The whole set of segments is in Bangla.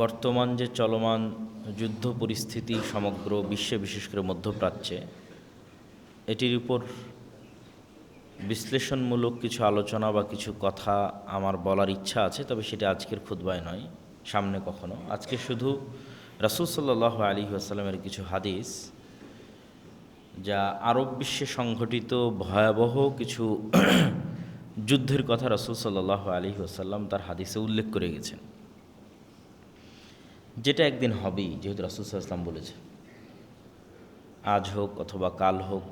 বর্তমান যে চলমান যুদ্ধ পরিস্থিতি সমগ্র বিশ্বে, বিশেষ করে মধ্যপ্রাচ্যে, এটির উপর বিশ্লেষণমূলক কিছু আলোচনা বা কিছু কথা আমার বলার ইচ্ছা আছে, তবে সেটা আজকের খুতবায় নয়, সামনে কখনো। আজকে শুধু রাসূল সাল্লাল্লাহু আলাইহি ওয়াসাল্লামের কিছু হাদিস, যা আরব বিশ্বে সংঘটিত ভয়াবহ কিছু যুদ্ধের কথা রাসূল সাল্লাল্লাহু আলাইহি ওয়াসাল্লাম তার হাদিসে উল্লেখ করে গেছেন, যেটা একদিন হবেই, যেহেতু রাসূল সাল্লাল্লাহু আলাইহি ওয়াসাল্লাম বলেছেন। আজ হোক অথবা কাল হোক,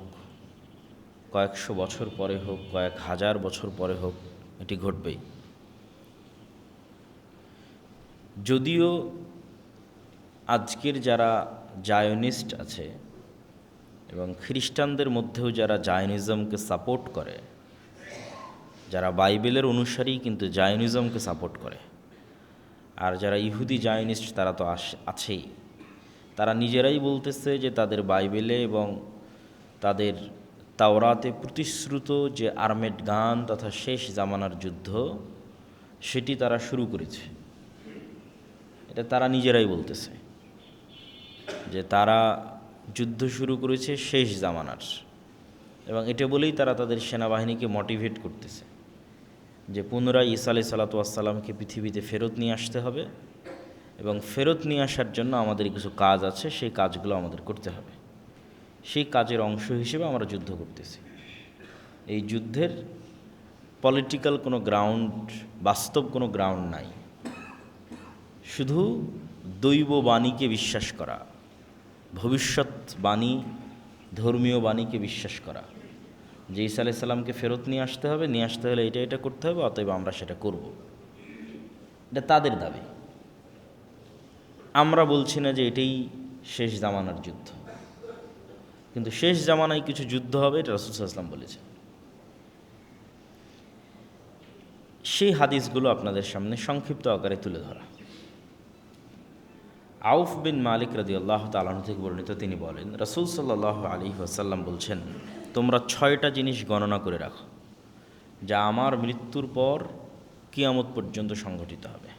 কয়েকশো বছর পরে হোক, কয়েক হাজার বছর পরে হোক, এটি ঘটবেই। যদিও আজকের যারা জায়নিস্ট আছে এবং খ্রিস্টানদের মধ্যেও যারা জায়নিজমকে সাপোর্ট করে, যারা বাইবেলের অনুসারী কিন্তু জায়নিজমকে সাপোর্ট করে, আর যারা ইহুদি জায়নিস্ট তারা তো আছেই, তারা নিজেরাই বলতেছে যে তাদের বাইবেলে এবং তাদের তাওরাতে প্রতিশ্রুত যে আর্মেড গান তথা শেষ জামানার যুদ্ধ, সেটি তারা শুরু করেছে। এটা তারা নিজেরাই বলতেছে যে তারা যুদ্ধ শুরু করেছে শেষ জামানার, এবং এটা বলেই তারা তাদের সেনাবাহিনীকে মোটিভেট করতেছে যে পুনরায় ঈসা আলাইহিস সালাতু ওয়াস সালামকে পৃথিবীতে ফেরত নিয়ে আসতে হবে, এবং ফেরত নিয়ে আসার জন্য আমাদের কিছু কাজ আছে, সেই কাজগুলো আমাদের করতে হবে। সেই কাজের অংশ হিসেবে আমরা যুদ্ধ করতেছি। এই যুদ্ধের পলিটিক্যাল কোনো গ্রাউন্ড, বাস্তব কোনো গ্রাউন্ড নাই, শুধু দৈব বাণীকে বিশ্বাস করা, ভবিষ্যৎবাণী, ধর্মীয় বাণীকে বিশ্বাস করা যে ঈসা আলাইহিস সালামকে ফেরত নিয়ে আসতে হবে, নিয়ে আসতে হলে এটা এটা করতে হবে, অতএব আমরা সেটা করব। এটা তাদের দাবি। আমরা বলছি না যে এটাই শেষ জামানার যুদ্ধ, কিন্তু শেষ জামানায় কিছু যুদ্ধ হবে, এটা রাসূল সাল্লাল্লাহু আলাইহি ওয়াসাল্লাম বলেছেন। সেই হাদিসগুলো আপনাদের সামনে সংক্ষিপ্ত আকারে তুলে ধরা। আউফ বিন মালিক রাদিয়াল্লাহু তাআলা আনহু থেকে বর্ণিত, তিনি বলেন, রাসূল সাল্লাল্লাহু আলাইহি ওয়াসাল্লাম বলছেন, তোমরা 6টা জিনিস গণনা করে রাখো যা আমার মৃত্যুর পর কিয়ামত পর্যন্ত সংঘটিত হবে।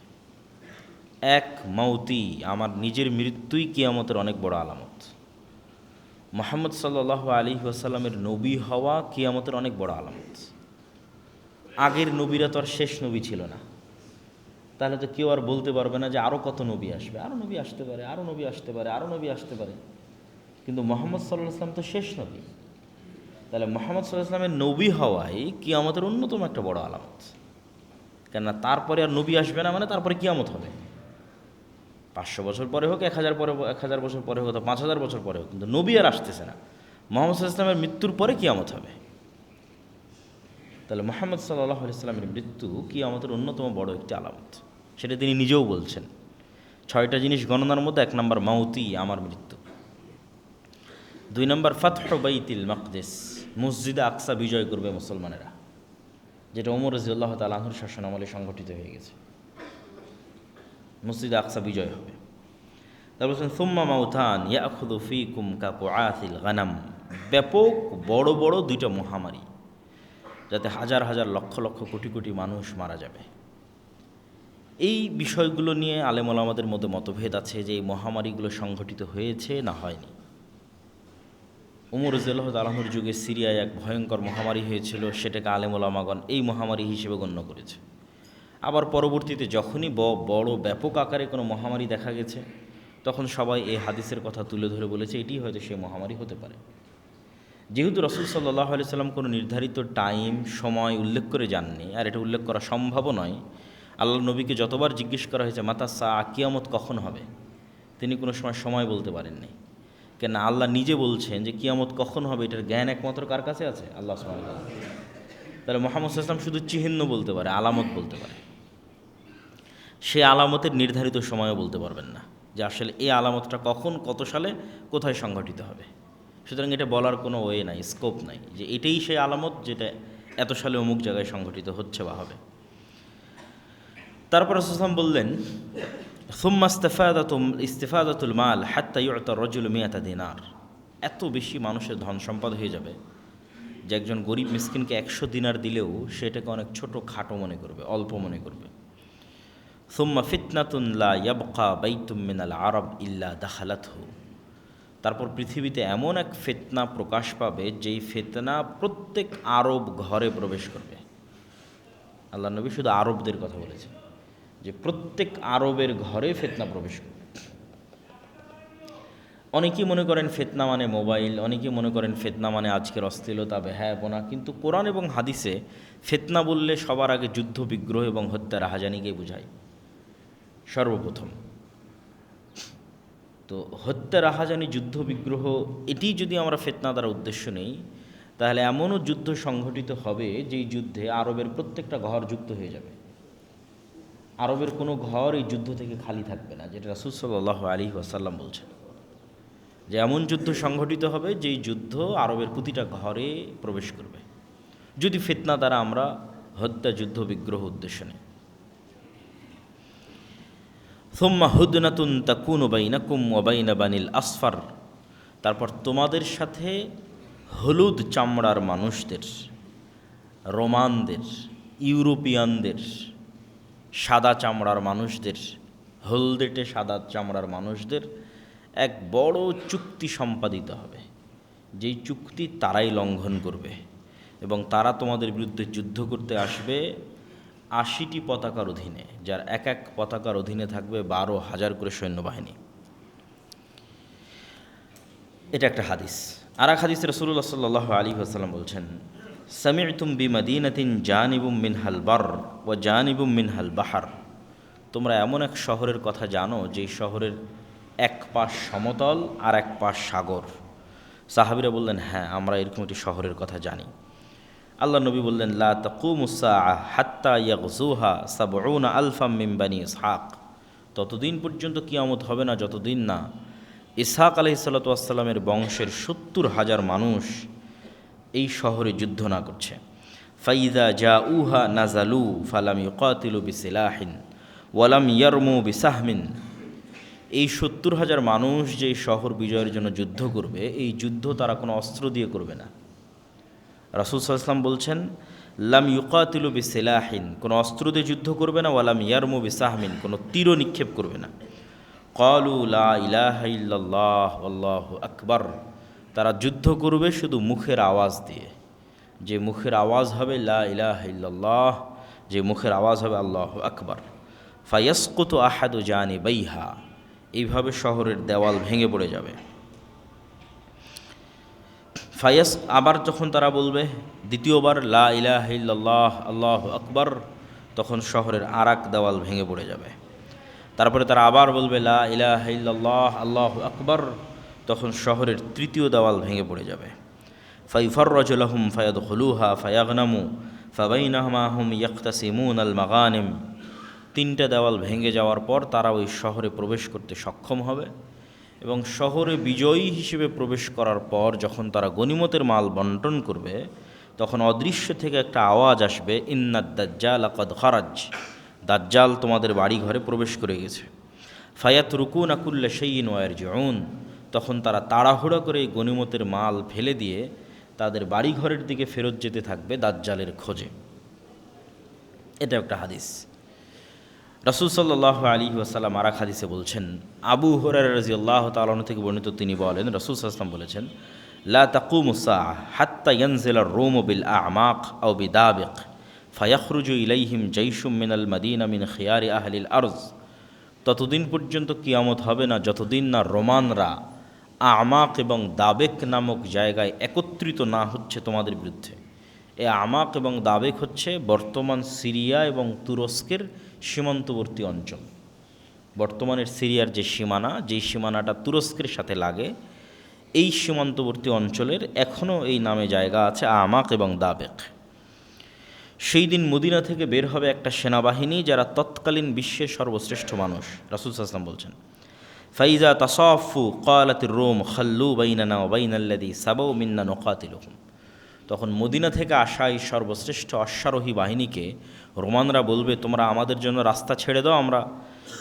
এক, মাউতি, আমার নিজের মৃত্যুই কিয়ামতের অনেক বড় আলামত। মুহাম্মদ সাল্লাল্লাহু আলাইহি ওয়াসাল্লামের নবী হওয়া কিয়ামতের অনেক বড় আলামত। আগের নবীরা তো আর শেষ নবী ছিল না, তাহলে তো কেউ আর বলতে পারবে না যে আরও কত নবী আসবে, আরও নবী আসতে পারে, আরও নবী আসতে পারে, আরও নবী আসতে পারে। কিন্তু মুহাম্মদ সাল্লাল্লাহু আলাইহি ওয়াসাল্লাম তো শেষ নবী, তাহলে মুহাম্মদ সাল্লাল্লাহু আলাইহি ওয়াসাল্লামের নবী হওয়াই কিয়ামতের অন্যতম একটা বড় আলামত। কেননা তারপরে আর নবী আসবে না, মানে তারপরে কিয়ামত হবে। 500 বছর পরে হোক, 1000 বছর পরে হোক, 5000 বছর পরে হোক, কিন্তু নবী আর আসতেছে না। মুহাম্মদ সাল্লাল্লাহু আলাইহি ওয়াসাল্লামের মৃত্যুর পরে কিয়ামত হবে। তাহলে মুহাম্মদ সাল্লাল্লাহু আলাইহি ওয়াসাল্লামের মৃত্যু কিয়ামতের অন্যতম বড় একটি আলামত, সেটা তিনি নিজেও বলছেন। 6টা জিনিস গণনার মধ্যে 1 নম্বর মাউতি, আমার মৃত্যু। 2 নম্বর ফাতহু বাইতুল মাকদিস, মসজিদে আকসা বিজয় করবে মুসলমানেরা, যেটা ওমর রাদিয়াল্লাহু তাআলা আনহুর শাসনামলে সংগঠিত হয়ে গেছে। মসজিদে আকসা বিজয় হবে। তারপর বলছেন সুম্মা মাউতান ইয়াখুযু ফীকুম কাকুআসিল গানাম, ব্যাপক বড় বড় 2টা মহামারী, যাতে হাজার হাজার লক্ষ লক্ষ কোটি কোটি মানুষ মারা যাবে। এই বিষয়গুলো নিয়ে আলেম ওলামাদের মধ্যে মতভেদ আছে যে এই মহামারীগুলো সংঘটিত হয়েছে না হয়নি। ওমর রাদিয়াল্লাহু তাআলা আনহুর যুগে সিরিয়ায় এক ভয়ঙ্কর মহামারী হয়েছিল, সেটাকে আলেম ওলামাগণ এই মহামারী হিসেবে গণ্য করেছে। আবার পরবর্তীতে যখনই বড় ব্যাপক আকারে কোনো মহামারী দেখা গেছে, তখন সবাই এই হাদিসের কথা তুলে ধরে বলেছে এটি হয়তো সেই মহামারী হতে পারে। যেহেতু রাসূল সাল্লাল্লাহু আলাইহি সাল্লাম কোনো নির্ধারিত টাইম, সময় উল্লেখ করে যাননি, আর এটা উল্লেখ করা সম্ভবও নয়। আল্লাহ নবীকে যতবার জিজ্ঞেস করা হয়েছে মাতা সা, কিয়ামত কখন হবে, তিনি কোনো সময় বলতে পারেননি। কেন আল্লাহ নিজে বলছেন যে কিয়ামত কখন হবে এটার জ্ঞান একমাত্র কার কাছে আছে? আল্লাহ সুবহানাহু ওয়া তাআলা। তাহলে মুহাম্মদ সাল্লাল্লাহু আলাইহি ওয়াসাল্লাম শুধু চিহ্ন বলতে পারে, আলামত বলতে পারে। সে আলামতের নির্ধারিত সময়ও বলতে পারবেন না যে আসলে এই আলামতটা কখন, কত সালে, কোথায় সংঘটিত হবে। সুতরাং এটা বলার কোনো ওয়ে নাই, স্কোপ নাই যে এটাই সেই আলামত যেটা এত সালে অমুক জায়গায় সংঘটিত হচ্ছে বা হবে। তারপর রাসূল সাল্লাল্লাহু আলাইহি ওয়াসাল্লাম বললেন, সুম্মা ইস্তিফাদাতুল মাল হাত্তা ইউতা রাজুলু মিয়াতা দিনার, এত বেশি মানুষের ধন সম্পদ হয়ে যাবে যে একজন গরিব মিসকিনকে 100 দিনার দিলেও সেটাকে অনেক ছোটো খাটো মনে করবে, অল্প মনে করবে। সুম্মা ফিতনাতুন লা ইয়াবকা বাইতুম মিনাল আরব ইল্লা দাখালাতহু, তারপর পৃথিবীতে এমন এক ফিতনা প্রকাশ পাবে যেই ফিতনা প্রত্যেক আরব ঘরে প্রবেশ করবে। আল্লাহ নবী শুধু আরবদের কথা বলেছেন যে প্রত্যেক আরবের ঘরে ফিতনা প্রবেশ করবে। অনেকেই মনে করেন ফিতনা মানে মোবাইল, অনেকেই মনে করেন ফিতনা মানে আজকের অশ্লীলতা, বেহায়াপনা, কিন্তু কোরআন এবং হাদিসে ফিতনা বললে সবার আগে যুদ্ধ বিগ্রহ এবং হত্যা রাহাজানিকে বোঝায় সর্বপ্রথম। তো হত্যা রাহাজানি যুদ্ধ বিগ্রহ এটি যদি আমরা ফিতনা দ্বারা উদ্দেশ্য নেই, তাহলে এমনও যুদ্ধ সংঘটিত হবে যেই যুদ্ধে আরবের প্রত্যেকটা ঘর যুক্ত হয়ে যাবে। আরবের কোনো ঘর এই যুদ্ধ থেকে খালি থাকবে না, যেটা রাসূল সাল্লাল্লাহু আলাইহি ওয়াসাল্লাম বলছেন যে এমন যুদ্ধ সংঘটিত হবে যেই যুদ্ধ আরবের প্রতিটা ঘরে প্রবেশ করবে, যদি ফিতনা দ্বারা আমরা হত্যা যুদ্ধ বিগ্রহ উদ্দেশ্য নেই। সুম্মা হুদনাতুন তাকুনু বাইনাকুম ওয়া বাইনা বানিল আসফার, তারপর তোমাদের সাথে হলুদ চামড়ার মানুষদের, রোমানদের, ইউরোপিয়ানদের, সাদা চামড়ার মানুষদের, হলদেটে সাদা চামড়ার মানুষদের এক বড় চুক্তি সম্পাদিত হবে, যেই চুক্তি তারাই লঙ্ঘন করবে এবং তারা তোমাদের বিরুদ্ধে যুদ্ধ করতে আসবে ৮০টি পতাকার অধীনে, যার এক এক পতাকার অধীনে থাকবে ১২,০০০ করে সৈন্যবাহিনী। এটা একটা হাদিস। আর এক হাদিসে রাসূলুল্লাহ সাল্লাল্লাহু আলাইহি ওয়াসাল্লাম বলছেন, সামি'তুম বিমাদিনাতিন জানিবুম মিনহাল বার ওয়া জানিবুম মিনহাল বাহার, তোমরা এমন এক শহরের কথা জানো যেই শহরের এক পাশ সমতল আর এক পাশ সাগর। সাহাবীরা বললেন, হ্যাঁ, আমরা এরকম একটি শহরের কথা জানি। আল্লাহ নবী বললেন, লা তাকুমুস সাআহ হাত্তা ইয়াগযুহা সাবউনা আলফাম মিন বানি ইসহাক, ততদিন পর্যন্ত কিয়ামত হবে না যতদিন না ইসহাক আলাইহিস সালাতু ওয়াস সালামের বংশের ৭০,০০০ মানুষ এই শহরে যুদ্ধ না করছে। ফাইদা জাউহা নাজালু ফালাম ইউকাতিলু বিসিলাহিন ওয়ালাম ইয়ারমু বিসাহমিন, এই ৭০,০০০ মানুষ যে শহর বিজয়ের জন্য যুদ্ধ করবে, এই যুদ্ধ তারা কোনো অস্ত্র দিয়ে করবে না। রাসূল সাল্লাল্লাহু আলাইহি ওয়াসাল্লাম বলছেন, লাম ইউকাতিলু বিসিলাহিন, কোনো অস্ত্র দিয়ে যুদ্ধ করবে না, ওয়ালাম ইয়ারমু বিসাহমিন, কোনো তীর নিক্ষেপ করবে না। ক্বালু লা ইলাহা ইল্লাল্লাহ আল্লাহু আকবার, তারা যুদ্ধ করবে শুধু মুখের আওয়াজ দিয়ে, যে মুখের আওয়াজ হবে লা ইলাহা ইল্লাল্লাহ, যে মুখের আওয়াজ হবে আল্লাহু আকবার। ফায়াসকুতু আহাদু জানিবাইহা, এইভাবে শহরের দেওয়াল ভেঙে পড়ে যাবে। আবার যখন তারা বলবে দ্বিতীয়বার লা ইলাহা ইল্লাল্লাহ আল্লাহু আকবার, তখন শহরের আরাক দেওয়াল ভেঙে পড়ে যাবে। তারপরে তারা আবার বলবে লা ইলাহা ইল্লাল্লাহ আল্লাহু আকবার, তখন শহরের তৃতীয় দেওয়াল ভেঙে পড়ে যাবে। ফাইফাররাজু লাহুম ফায়াদখুলুহা ফায়াগনামু ফাবাইনাহুমা হুম ইয়াকতাসিমুন আল মাগানিম, তিনটা দেওয়াল ভেঙে যাওয়ার পর তারা ওই শহরে প্রবেশ করতে সক্ষম হবে এবং শহরে বিজয়ী হিসেবে প্রবেশ করার পর যখন তারা গনিমতের মাল বন্টন করবে, তখন অদৃশ্য থেকে একটা আওয়াজ আসবে, ইন্নাদ দাজ্জাল ক্বাদ খারাজ, দাজ্জাল তোমাদের বাড়ি ঘরে প্রবেশ করে গেছে। ফায়াতরুকুনা কুল্লা শাইইন ওয়া ইয়ারজিউন, তখন তারা তাড়াহুড়ো করে এই গনিমতের মাল ফেলে দিয়ে তাদের বাড়ি ঘরের দিকে ফেরত যেতে থাকবে দাজ্জালের খোঁজে। এটা একটা হাদিস। রাসূল সাল্লাল্লাহু আলাইহি ওয়াসাল্লাম আর এক হাদিসে বলছেন, আবু হুরায়রা রাদিয়াল্লাহু তাআলা আনহু থেকে বর্ণিত, তিনি বলেন, রাসূল সাল্লাল্লাহু আলাইহি ওয়াসাল্লাম বলেছেন, লা তাকুমুস সাআহ হাত্তা ইয়ানজিলা আর-রূমু বিল আ'মাক আও বিদাবিক ফায়াখরুজু ইলাইহিম জাইশুম মিনাল মাদিনা মিন খিয়ারি আহলিল আরজ, ততদিন পর্যন্ত কিয়ামত হবে না যতদিন না রোমানরা আমাক এবং দাবেক নামক জায়গায় একত্রিত না হচ্ছে তোমাদের বিরুদ্ধে। এ আমাক এবং দাবেক হচ্ছে বর্তমান সিরিয়া এবং তুরস্কের সীমান্তবর্তী অঞ্চল। বর্তমানের সিরিয়ার যে সীমানা, যেই সীমানাটা তুরস্কের সাথে লাগে, এই সীমান্তবর্তী অঞ্চলের এখনও এই নামে জায়গা আছে আমাক এবং দাবেক। সেই দিন মদিনা থেকে বের হবে একটা সেনাবাহিনী যারা তৎকালীন বিশ্বের সর্বশ্রেষ্ঠ মানুষ। রাসূল সাল্লাল্লাহু আলাইহি ওয়াসাল্লাম বলছেন, ফাইজা তাসাফু ক্বালাতির রূম খাল্লু বাইনানা ওয়া বাইনাল্লাযী সাবাউ মিন্না নুকাতিলুহুম, তখন মদিনা থেকে আসা এই সর্বশ্রেষ্ঠ অশ্বারোহী বাহিনীকে রোমানরা বলবে, তোমরা আমাদের জন্য রাস্তা ছেড়ে দাও, আমরা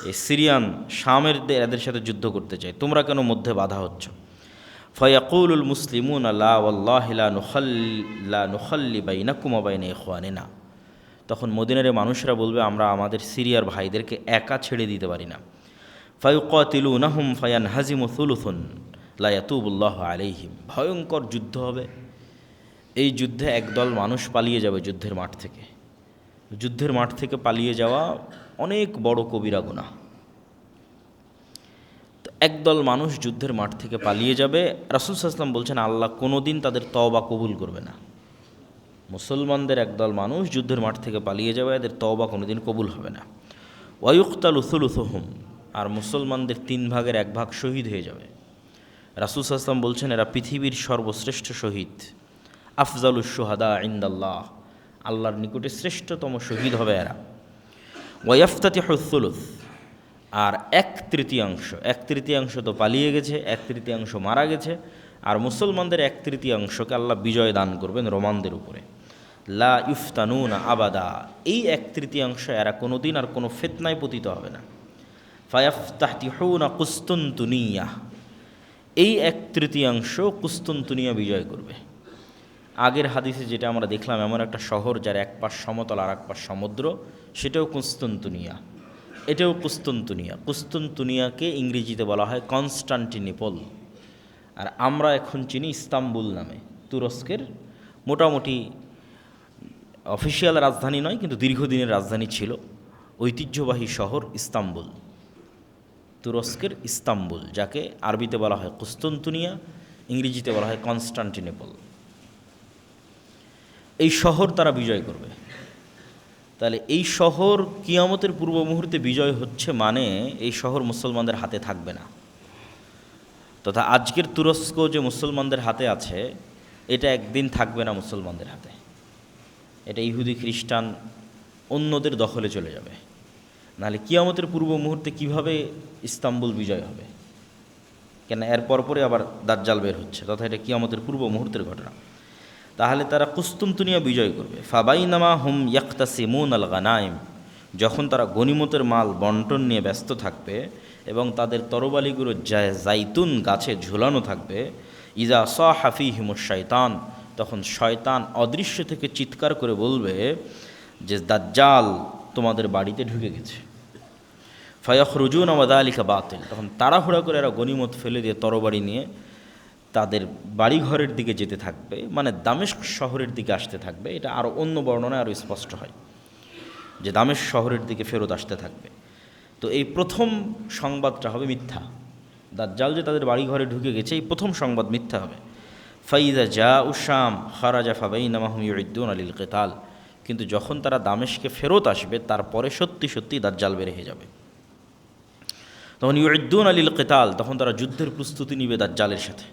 এই সিরিয়ান শামের এদের সাথে যুদ্ধ করতে চাই, তোমরা কেন মধ্যে বাধা হচ্ছ? ফায়াকুলুল মুসলিমুনা লা ওয়াল্লাহি লা নুখাল্লি বাইনাকুম ওয়া বাইনা ইখওয়ানিনা, তখন মদিনার মানুষরা বলবে, আমরা আমাদের সিরিয়ার ভাইদেরকে একা ছেড়ে দিতে পারি না। ফায়ুকাতিলুনাহুম ফায়ানহাজিমু সুলুসুন লা ইয়াতুবুল্লাহু আলাইহিম। ভয়ঙ্কর যুদ্ধ হবে। এই যুদ্ধে একদল মানুষ পালিয়ে যাবে যুদ্ধের মাঠ থেকে। যুদ্ধের মাঠ থেকে পালিয়ে যাওয়া অনেক বড় কবিরা গুনাহ। তো একদল মানুষ যুদ্ধের মাঠ থেকে পালিয়ে যাবে। রাসূল সাল্লাল্লাহু আলাইহি ওয়াসাল্লাম বলছেন, আল্লাহ কোনোদিন তাদের তওবা কবুল করবে না। মুসলমানদের একদল মানুষ যুদ্ধের মাঠ থেকে পালিয়ে যাবে, এদের তওবা কোনোদিন কবুল হবে না। ওয়ায়ুকতালু সুলুসুহুম, আর মুসলমানদের 3 ভাগের 1 ভাগ শহীদ হয়ে যাবে। রাসূল সাল্লাল্লাহু আলাইহি ওয়াসাল্লাম বলছেন, এরা পৃথিবীর সর্বশ্রেষ্ঠ শহীদ। আফজালুশ শুহাদা ইনদাল্লাহ, আল্লাহর নিকটে শ্রেষ্ঠতম শহীদ হবে এরা। ওয়াইফতাতিহুস সুলুস, আর 1/3 তো পালিয়ে গেছে, 1/3 মারা গেছে, আর মুসলমানদের 1/3কে আল্লাহ বিজয় দান করবেন রোমানদের উপরে। লা ইফতানুনা আবাদা, এই 1/3 এরা কোনো দিন আর কোনো ফিতনায় পতিত হবে না। ফায়াফতাহতিহুনা কুস্তুনতুনিয়া, এই 1/3 কুস্তুনতুনিয়া বিজয় করবে। আগের হাদিসে যেটা আমরা দেখলাম, এমন একটা শহর যার এক পাশ সমতল আর এক পাশ সমুদ্র, সেটাও কুস্তুনতুনিয়া, এটাও কুস্তুনতুনিয়া। কুস্তুনতুনিয়াকে ইংরেজিতে বলা হয় কনস্টান্টিনোপল, আর আমরা এখন চিনি ইস্তাম্বুল নামে। তুরস্কের মোটামুটি অফিসিয়াল রাজধানী নয়, কিন্তু দীর্ঘদিনের রাজধানী ছিল। ঐতিহ্যবাহী শহর ইস্তাম্বুল, তুরস্কের ইস্তাম্বুল, যাকে আরবিতে বলা হয় কুস্তুনতুনিয়া, ইংরেজিতে বলা হয় কনস্টান্টিনোপল। এই শহর তারা বিজয় করবে। তাহলে এই শহর কিয়ামতের পূর্ব মুহূর্তে বিজয় হচ্ছে, মানে এই শহর মুসলমানদের হাতে থাকবে না। তথা আজকের তুরস্ক যে মুসলমানদের হাতে আছে, এটা একদিন থাকবে না মুসলমানদের হাতে। এটা ইহুদি খ্রিস্টান অন্যদের দখলে চলে যাবে। নাহলে কিয়ামতের পূর্ব মুহূর্তে কিভাবে ইস্তাম্বুল বিজয় হবে? কেন এর পরপরই আবার দাজ্জাল বের হচ্ছে, তথা এটা কিয়ামতের পূর্ব মুহূর্তের ঘটনা। তাহলে তারা কুস্তুনতুনিয়া বিজয় করবে। ফাবাইনামা হুম ইয়াক্তাসিমুন আল গানাইম, যখন তারা গনিমতের মাল বন্টন নিয়ে ব্যস্ত থাকবে এবং তাদের তরবালিগুলো জাইতুন গাছে ঝুলানো থাকবে, ইজা সাহাফিহিমুশ শাইতান, তখন শয়তান অদৃশ্য থেকে চিৎকার করে বলবে যে দাজ্জাল তোমাদের বাড়িতে ঢুকে গেছে। ফায়াখরুজুন ওয়া যালিকা বাতিল, তখন তাড়াহুড়া করে এরা গনিমত ফেলে দিয়ে তরবারি নিয়ে তাদের বাড়িঘরের দিকে যেতে থাকবে, মানে দামেস্ক শহরের দিকে আসতে থাকবে। এটা আরও অন্য বর্ণনায় আরও স্পষ্ট হয় যে দামেস্ক শহরের দিকে ফেরত আসতে থাকবে। তো এই প্রথম সংবাদটা হবে মিথ্যা। দাজ্জাল যে তাদের বাড়িঘরে ঢুকে গেছে, এই প্রথম সংবাদ মিথ্যা হবে। ফাইজা জা উশাম খারাজা ফাবাইনামাহুম ইউইদ্দুন আলিল কিতাল, কিন্তু যখন তারা দামেস্কে ফেরত আসবে, তারপরে সত্যি সত্যি দাজ্জাল বের হয়ে যাবে। তখন ইউইদ্দুন আলিল কিতাল, তখন তারা যুদ্ধের প্রস্তুতি নিবে দাজ্জালের সাথে।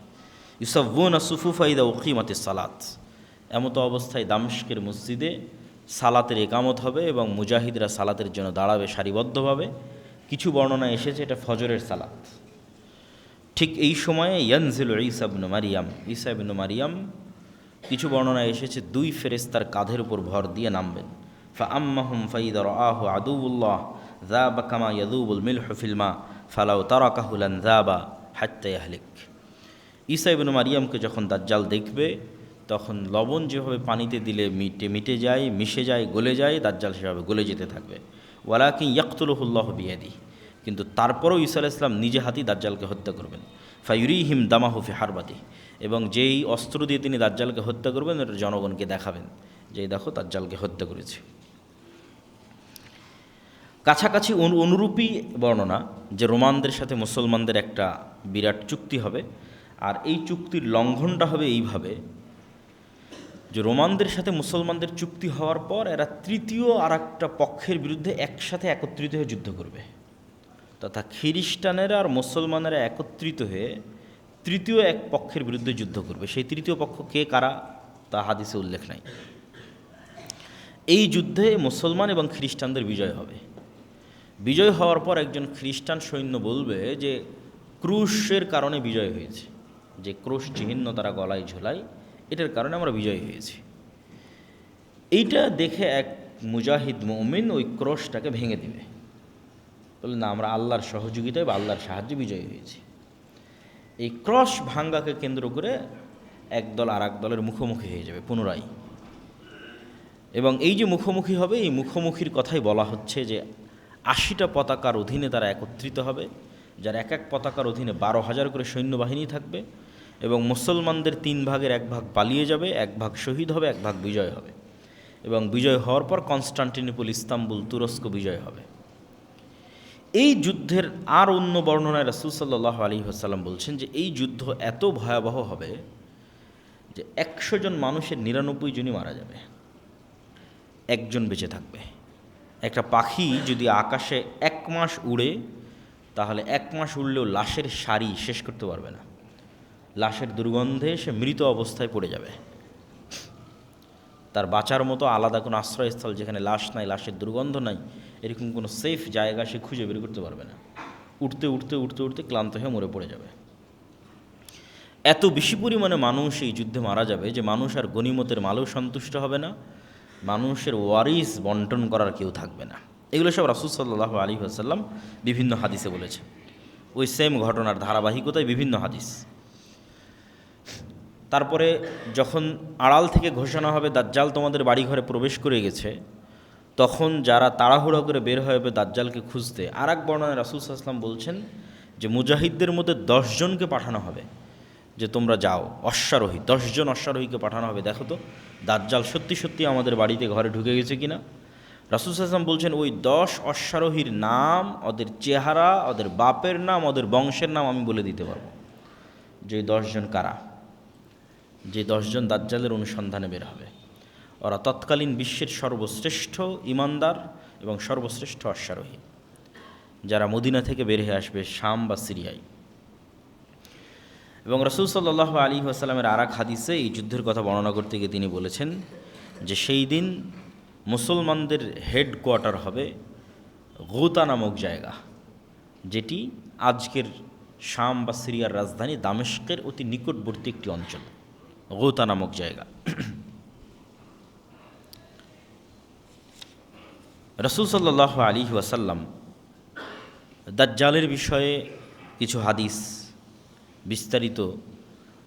ইউসাফুনা সুফুফা ইদা উকিমাতিস সালাত, এমতো অবস্থায় দামেস্কের মসজিদে সালাতের একামত হবে এবং মুজাহিদরা সালাতের জন্য দাঁড়াবে সারিবদ্ধভাবে। কিছু বর্ণনা এসেছে এটা ফজরের সালাত। ঠিক এই সময়ে ইয়ানজিলু ঈসা ইবনে মারিয়াম, ঈসা ইবনে মারিয়াম, কিছু বর্ণনা এসেছে 2 ফেরেশতার কাঁধের উপর ভর দিয়ে নামবেন। ফাআম্মাহুম ফাইদা রাআহু আদুউল্লাহ যাবা কামা ইয়াযুবুল মিলহু ফিল মা ফালাউ তারাকাহু লান যাবা হাত্তা ইয়াহলিক। ঈসা ইবনে মারিয়ামকে যখন দাজ্জাল দেখবে, তখন লবণ যেভাবে পানিতে দিলে মিটে যায়, মিশে যায়, গলে যায়, দাজ্জাল সেভাবে গলে যেতে থাকবে। ওয়ালাকিন ইয়াকতুলুহুল্লাহু বিয়াদিহি, কিন্তু তারপরও ঈসা আলাইহিস সালাম নিজে হাতেই দাজ্জালকে হত্যা করবেন। ফায়ুরিহিম দামাহু ফি হারবাতিহি, এবং যেই অস্ত্র দিয়ে তিনি দাজ্জালকে হত্যা করবেন, এটা জনগণকে দেখাবেন যে দেখো দাজ্জালকে হত্যা করেছে। কাছাকাছি অনুরূপী বর্ণনা যে রোমানদের সাথে মুসলমানদের একটা বিরাট চুক্তি হবে, আর এই চুক্তির লঙ্ঘনটা হবে এইভাবে যে রোমানদের সাথে মুসলমানদের চুক্তি হওয়ার পর এরা তৃতীয় আর একটা পক্ষের বিরুদ্ধে একসাথে একত্রিত হয়ে যুদ্ধ করবে, তথা খ্রিস্টানেরা আর মুসলমানেরা একত্রিত হয়ে তৃতীয় এক পক্ষের বিরুদ্ধে যুদ্ধ করবে। সেই তৃতীয় পক্ষ কে কারা তা হাদিসে উল্লেখ নাই। এই যুদ্ধে মুসলমান এবং খ্রিস্টানদের বিজয় হবে। বিজয় হওয়ার পর একজন খ্রিস্টান সৈন্য বলবে যে ক্রুশের কারণে বিজয় হয়েছে, যে ক্রুশ চিহ্ন তারা গলায় ঝোলায়, এটার কারণে আমরা বিজয়ী হয়েছি। এইটা দেখে এক মুজাহিদ মুমিন ওই ক্রুশটাকে ভেঙে দিবে, বলে না আমরা আল্লাহর সহযোগিতায় বা আল্লাহর সাহায্যে বিজয়ী হয়েছি। এই ক্রস ভাঙ্গাকে কেন্দ্র করে একদল আর এক দলের মুখোমুখি হয়ে যাবে পুনরায়। এবং এই যে মুখোমুখি হবে, এই মুখোমুখির কথাই বলা হচ্ছে যে 80টা পতাকার অধীনে তারা একত্রিত হবে, যার এক এক পতাকার অধীনে 12,000 করে সৈন্যবাহিনী থাকবে, এবং মুসলমানদের 3 ভাগের 1 ভাগ পালিয়ে যাবে, 1 ভাগ শহীদ হবে, 1 ভাগ বিজয় হবে, এবং বিজয় হওয়ার পর কনস্টান্টিনোপল, ইস্তাম্বুল, তুরস্ক বিজয় হবে। এই যুদ্ধের আর অন্য বর্ণনায় রাসূল সাল্লাল্লাহু আলাইহি ওয়াসাল্লাম বলছেন যে এই যুদ্ধ এত ভয়াবহ হবে যে 100 জন মানুষের 99 জনই মারা যাবে, একজন বেঁচে থাকবে। একটা পাখি যদি আকাশে 1 মাস উড়ে, তাহলে 1 মাস উড়লেও লাশের সারি শেষ করতে পারবে না, লাশের দুর্গন্ধে সে মৃত অবস্থায় পড়ে যাবে। তার বাঁচার মতো আলাদা কোনো আশ্রয়স্থল, যেখানে লাশ নাই, লাশের দুর্গন্ধ নাই, এরকম কোনো সেফ জায়গা সে খুঁজে বের করতে পারবে না। উঠতে উঠতে উঠতে উঠতে ক্লান্ত হয়ে মরে পড়ে যাবে। এত বেশি পরিমাণে মানুষ এই যুদ্ধে মারা যাবে যে মানুষ আর গনিমতের মালেও সন্তুষ্ট হবে না, মানুষের ওয়ারিস বন্টন করার কেউ থাকবে না। এগুলো সব রাসূল সাল্লাল্লাহু আলাইহি ওয়াসাল্লাম বিভিন্ন হাদিসে বলেছেন। ওই সেম ঘটনার ধারাবাহিকতায় বিভিন্ন হাদিস। তারপরে যখন আড়াল থেকে ঘোষণা হবে দাজ্জাল তোমাদের বাড়িঘরে প্রবেশ করে গেছে, তখন যারা তাড়াহুড়ো করে বের হয়ে যাবে দাজ্জালকে খুঁজতে, আর এক বর্ণনায় রাসূল সাল্লাল্লাহু আলাইহি ওয়াসাল্লাম বলছেন যে মুজাহিদদের মধ্যে 10 জনকে পাঠানো হবে, যে তোমরা যাও, অশ্বারোহী 10 জন অশ্বারোহীকে পাঠানো হবে, দেখো তো দাজ্জাল সত্যি সত্যি আমাদের বাড়িতে ঘরে ঢুকে গেছে কিনা। রাসূল সাল্লাল্লাহু আলাইহি ওয়াসাল্লাম বলছেন ওই 10 অশ্বারোহীর নাম, ওদের চেহারা, ওদের বাপের নাম, ওদের বংশের নাম আমি বলে দিতে পারবো, যে 10 জন কারা, যে 10 জন দাজ্জালের অনুসন্ধানে বের হবে। ওরা তৎকালীন বিশ্বের সর্বশ্রেষ্ঠ ইমানদার এবং সর্বশ্রেষ্ঠ অশ্বারোহী, যারা মদিনা থেকে বের হয়ে আসবে শাম বা সিরিয়ায়। এবং রাসূল সাল্লাল্লাহু আলাইহি ওয়াসাল্লামের আর এক হাদিসে এই যুদ্ধের কথা বর্ণনা করতে গিয়ে তিনি বলেছেন যে সেই দিন মুসলমানদের হেডকোয়ার্টার হবে গুতা নামক জায়গা, যেটি আজকের শাম বা সিরিয়ার রাজধানী দামেস্কের অতি নিকটবর্তী একটি অঞ্চল, গুতা নামক জায়গা। রাসূল সাল্লাল্লাহু আলাইহি ওয়াসাল্লাম দাজ্জালের বিষয়ে কিছু হাদিস, বিস্তারিত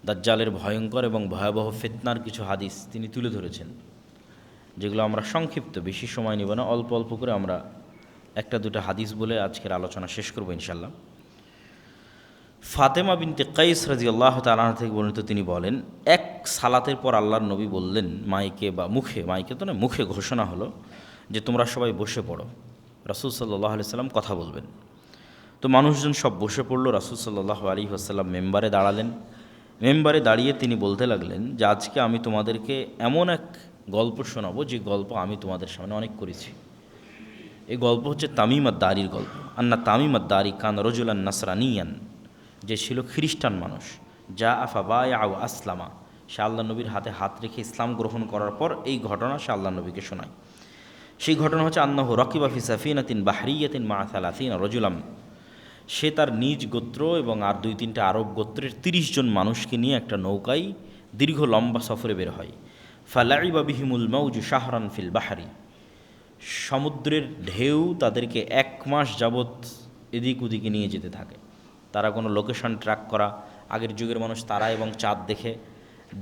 দাজ্জালের ভয়ঙ্কর এবং ভয়াবহ ফিতনার কিছু হাদিস তিনি তুলে ধরেছেন, যেগুলো আমরা সংক্ষিপ্ত, বেশি সময় নিব না, অল্প অল্প করে আমরা একটা দুটো হাদিস বলে আজকের আলোচনা শেষ করব ইনশাল্লাহ। ফাতেমা বিনতে কাইস রাদিয়াল্লাহু তাআলা আনহা থেকে বর্ণিত, তিনি বলেন এক সালাতের পর আল্লাহর নবী বললেন মাইকে বা মুখে, মাইকে তো না, মুখে ঘোষণা হলো যে তোমরা সবাই বসে পড়ো, রাসূল সাল্লাল্লাহু আলাইহি ওয়াসাল্লাম কথা বলবেন। তো মানুষজন সব বসে পড়ল। রাসূল সাল্লাল্লাহু আলাইহি ওয়াসাল্লাম মেম্বারে দাঁড়ালেন। মেম্বারে দাঁড়িয়ে তিনি বলতে লাগলেন যে আজকে আমি তোমাদেরকে এমন এক গল্প শোনাবো যে গল্প আমি তোমাদের সামনে অনেক করেছি। এই গল্প হচ্ছে তামিম আদ-দারির গল্প। আন্না তামিম আদ-দারি কান রজুলান নাসরানিয়ান, যে ছিল খ্রিস্টান মানুষ, যা আফা বায়া আও আসলামা, সে আল্লাহ নবীর হাতে হাত রেখে ইসলাম গ্রহণ করার পর এই ঘটনা সে আল্লাহ নবীকে শোনায়। সেই ঘটনা হচ্ছে আন্নাহু রাকিবা ফি সাফিনাতিন বাহরিয়াতিন মা সালাসিনা রজুলাম, সে তার নিজ গোত্র এবং আর 2-3টা আরব গোত্রের 30 জন মানুষকে নিয়ে একটা নৌকায় দীর্ঘ লম্বা সফরে বের হয়। ফালাইবা বিহিমুল মাউজু শাহরান ফিল বাহারি, সমুদ্রের ঢেউ তাদেরকে 1 মাস যাবৎ এদিক ওদিকে নিয়ে যেতে থাকে। তারা কোনো লোকেশন ট্র্যাক করা, আগের যুগের মানুষ তারা এবং চাঁদ দেখে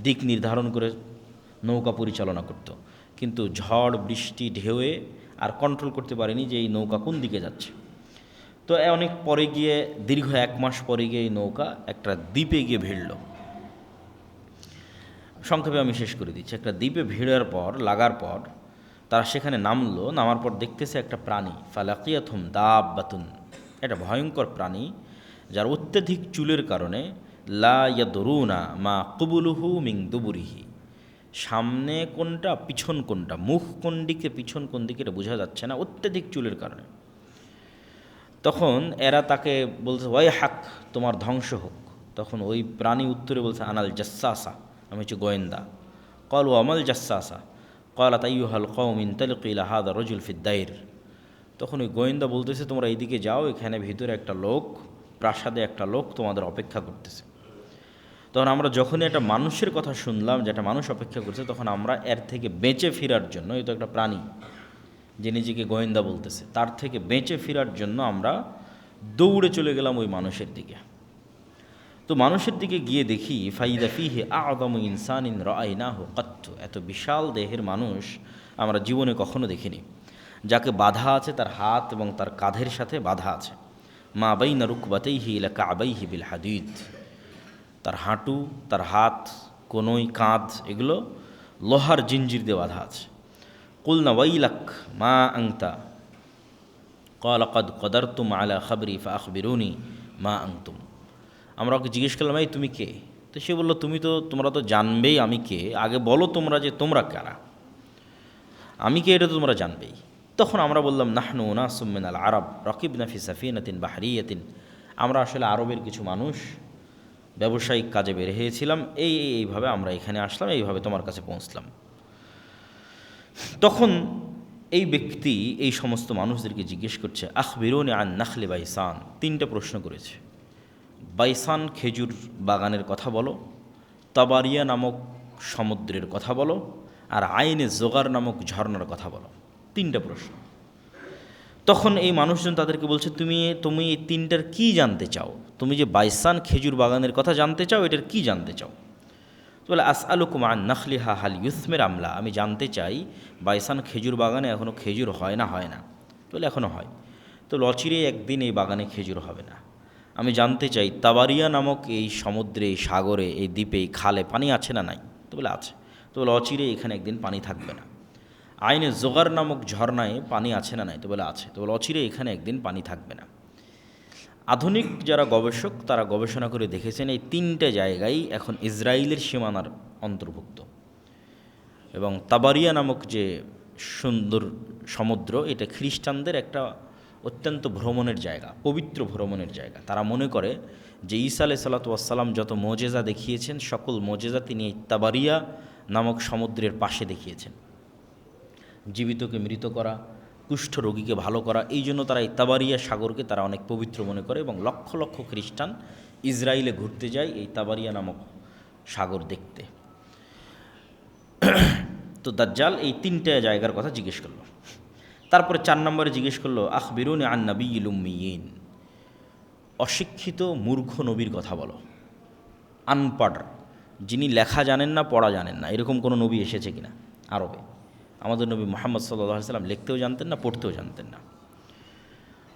দিক নির্ধারণ করে নৌকা পরিচালনা করত, কিন্তু ঝড় বৃষ্টি ঢেউয়ে আর কন্ট্রোল করতে পারেনি যে এই নৌকা কোন দিকে যাচ্ছে। তো অনেক পরে গিয়ে, দীর্ঘ 1 মাস পরে গিয়ে এই নৌকা একটা দ্বীপে গিয়ে ভিড়ল। সংক্ষেপে আমি শেষ করে দিচ্ছি। একটা দ্বীপে ভিড়ার পর, লাগার পর তারা সেখানে নামলো। নামার পর দেখতেছে একটা প্রাণী, ফালাকিয়াতুম দাব্বাতুন, একটা ভয়ঙ্কর প্রাণী যার অত্যধিক চুলের কারণে লা ইয়াদরুনা মা কুবুলুহু মিন দুবুরিহি, সামনে কোনটা পিছন কোনটা, মুখ কোন দিকে পিছন কোন দিকে এটা বোঝা যাচ্ছে না অত্যধিক চুলের কারণে। তখন এরা তাকে বলছে ওয়াই হাক, তোমার ধ্বংস হোক। তখন ওই প্রাণী উত্তরে বলছে আনাল জাসাসা, আমি হচ্ছে গোয়েন্দা। কল ও আমাল জাসাসা কলাত আইয়ুহাল কওম ইনতালিকু ইলা হাযা রাজুল ফিদ দাইর, তখন ওই গোয়েন্দা বলতেছে তোমরা এইদিকে যাও, এখানে ভিতরে একটা লোক, প্রাসাদে একটা লোক তোমাদের অপেক্ষা করতেছে। তখন আমরা যখনই একটা মানুষের কথা শুনলাম যে একটা মানুষ অপেক্ষা করছে, তখন আমরা এর থেকে বেঁচে ফেরার জন্য, এই তো একটা প্রাণী যে নিজেকে গোয়েন্দা বলতেছে, তার থেকে বেঁচে ফেরার জন্য আমরা দৌড়ে চলে গেলাম ওই মানুষের দিকে। তো মানুষের দিকে গিয়ে দেখি ফাইদা ফিহি আ'যামু ইনসানিন রাআইনাহু কাত্তু, এত বিশাল দেহের মানুষ আমরা জীবনে কখনো দেখিনি। যাকে বাধা আছে তার হাত এবং তার কাঁধের সাথে বাধা আছে। মা বাইনা রুকবাতাইহি ইলা কাবাইহি বিল হাদিদ, তার হাঁটু, তার হাত, কোনোই, কাঁধ, এগুলো লোহার জিঞ্জির দিয়ে বাধা আছে। কুলনা ওয়াইলাক মা আংতা ক্বালা ক্বাদ কদারতুম আলা খাবরি ফাআখবিরুনি মা আনতুম। আমরা ওকে জিজ্ঞেস করলাম, এই তুমি কে? তো সে বলল, তোমরা তো জানবেই আমি কে, আগে বলো তোমরা যে তোমরা কারা, আমি কে এটা তো তোমরা জানবেই। তখন আমরা বললাম, নাহনু উনাসুম মিনাল আরব রাকিবনা ফি সাফিনাতিন বাহরিয়াতিন, আমরা আসলে আরবের কিছু মানুষ, ব্যবসায়িক কাজে বের হয়েছিলাম, এইভাবে আমরা এখানে আসলাম, এইভাবে তোমার কাছে পৌঁছলাম। তখন এই ব্যক্তি এই সমস্ত মানুষদেরকে জিজ্ঞেস করছে, আখবিরুনি আন নাখলি বাইসান, তিনটা প্রশ্ন করেছে। বাইসান খেজুর বাগানের কথা বলো, তাবারিয়া নামক সমুদ্রের কথা বলো, আর আইনে জোগার নামক ঝর্ণার কথা বলো। তিনটা প্রশ্ন। তখন এই মানুষজন তাদেরকে বলছে, তুমি এই তিনটার কি জানতে চাও? তুমি যে বাইসান খেজুর বাগানের কথা জানতে চাও, এটার কি জানতে চাও? তো বলে, আসআলুকুম আন নাখলিহা হাল ইউসমির আমলা, আমি জানতে চাই বাইসান খেজুর বাগানে এখনও খেজুর হয় না? তো বলে, এখনও হয়। তো অচিরে একদিন এই বাগানে খেজুর হবে না। আমি জানতে চাই তাবারিয়া নামক এই সমুদ্রে, এই সাগরে, এই দ্বীপে, এই খালে পানি আছে না নাই? তো বলে, আছে। তো বলে, অচিরে এখানে একদিন পানি থাকবে না। আইনে জোগার নামক ঝর্ণায় পানি আছে না নাই? তো বলে, আছে। তো বলে, অচিরে এখানে একদিন পানি থাকবে না। আধুনিক যারা গবেষক তারা গবেষণা করে দেখেছেন এই তিনটে জায়গায় এখন ইসরায়েলের সীমানার অন্তর্ভুক্ত। এবং তাবারিয়া নামক যে সুন্দর সমুদ্র, এটা খ্রিস্টানদের একটা অত্যন্ত ভ্রমণের জায়গা, পবিত্র ভ্রমণের জায়গা। তারা মনে করে যে ঈসা আলাইহিস সালাতু ওয়াস সালাম যত মোজেজা দেখিয়েছেন, সকল মোজেজা তিনি এই তাবারিয়া নামক সমুদ্রের পাশে দেখিয়েছেন। জীবিতকে মৃত করা, কুষ্ঠ রোগীকে ভালো করা, এই জন্য তারা এই তাবারিয়া সাগরকে তারা অনেক পবিত্র মনে করে এবং লক্ষ লক্ষ খ্রিস্টান ইসরায়েলে ঘুরতে যায় এই তাবারিয়া নামক সাগর দেখতে। তো দাজ্জাল এই তিনটে জায়গার কথা জিজ্ঞেস করলো। তারপরে 4 নম্বরে জিজ্ঞেস করলো, আখবিরুনি আন নাবিয়্যিল উম্মিয়িন, অশিক্ষিত মূর্খ নবীর কথা বলো। আনপাড়, যিনি লেখা জানেন না, পড়া জানেন না, এরকম কোনো নবী এসেছে কিনা আরবে? আমাদের নবী মুহাম্মদ সাল্লাল্লাহু আলাইহি সাল্লাম লিখতেও জানতেন না, পড়তেও জানতেন না।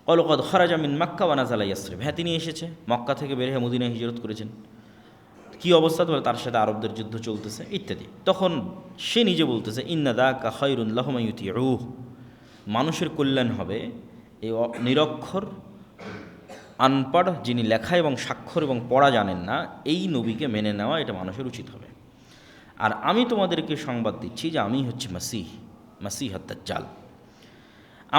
ক্বালু ক্বাদ খারাজা মিন মক্কা ওয়া নাযালা ইয়াসরিব, হ্যাঁ তিনি এসেছে, মক্কা থেকে বের হয়ে মদিনায় হিজরত করেছেন। কী অবস্থা? তো তার সাথে আরবদের যুদ্ধ চলতেছে ইত্যাদি। তখন সে নিজে বলতেছে, ইন্না যাকা খায়রুন লাহুম ইউতিউহ, মানুষের কল্যাণ হবে এই নিরক্ষর, আনপাড়, যিনি লেখা এবং স্বাক্ষর এবং পড়া জানেন না, এই নবীকে মেনে নেওয়া এটা মানুষের উচিত হবে। আর আমি তোমাদেরকে সংবাদ দিচ্ছি যে আমি হচ্ছে মাসিহ দাজ্জাল।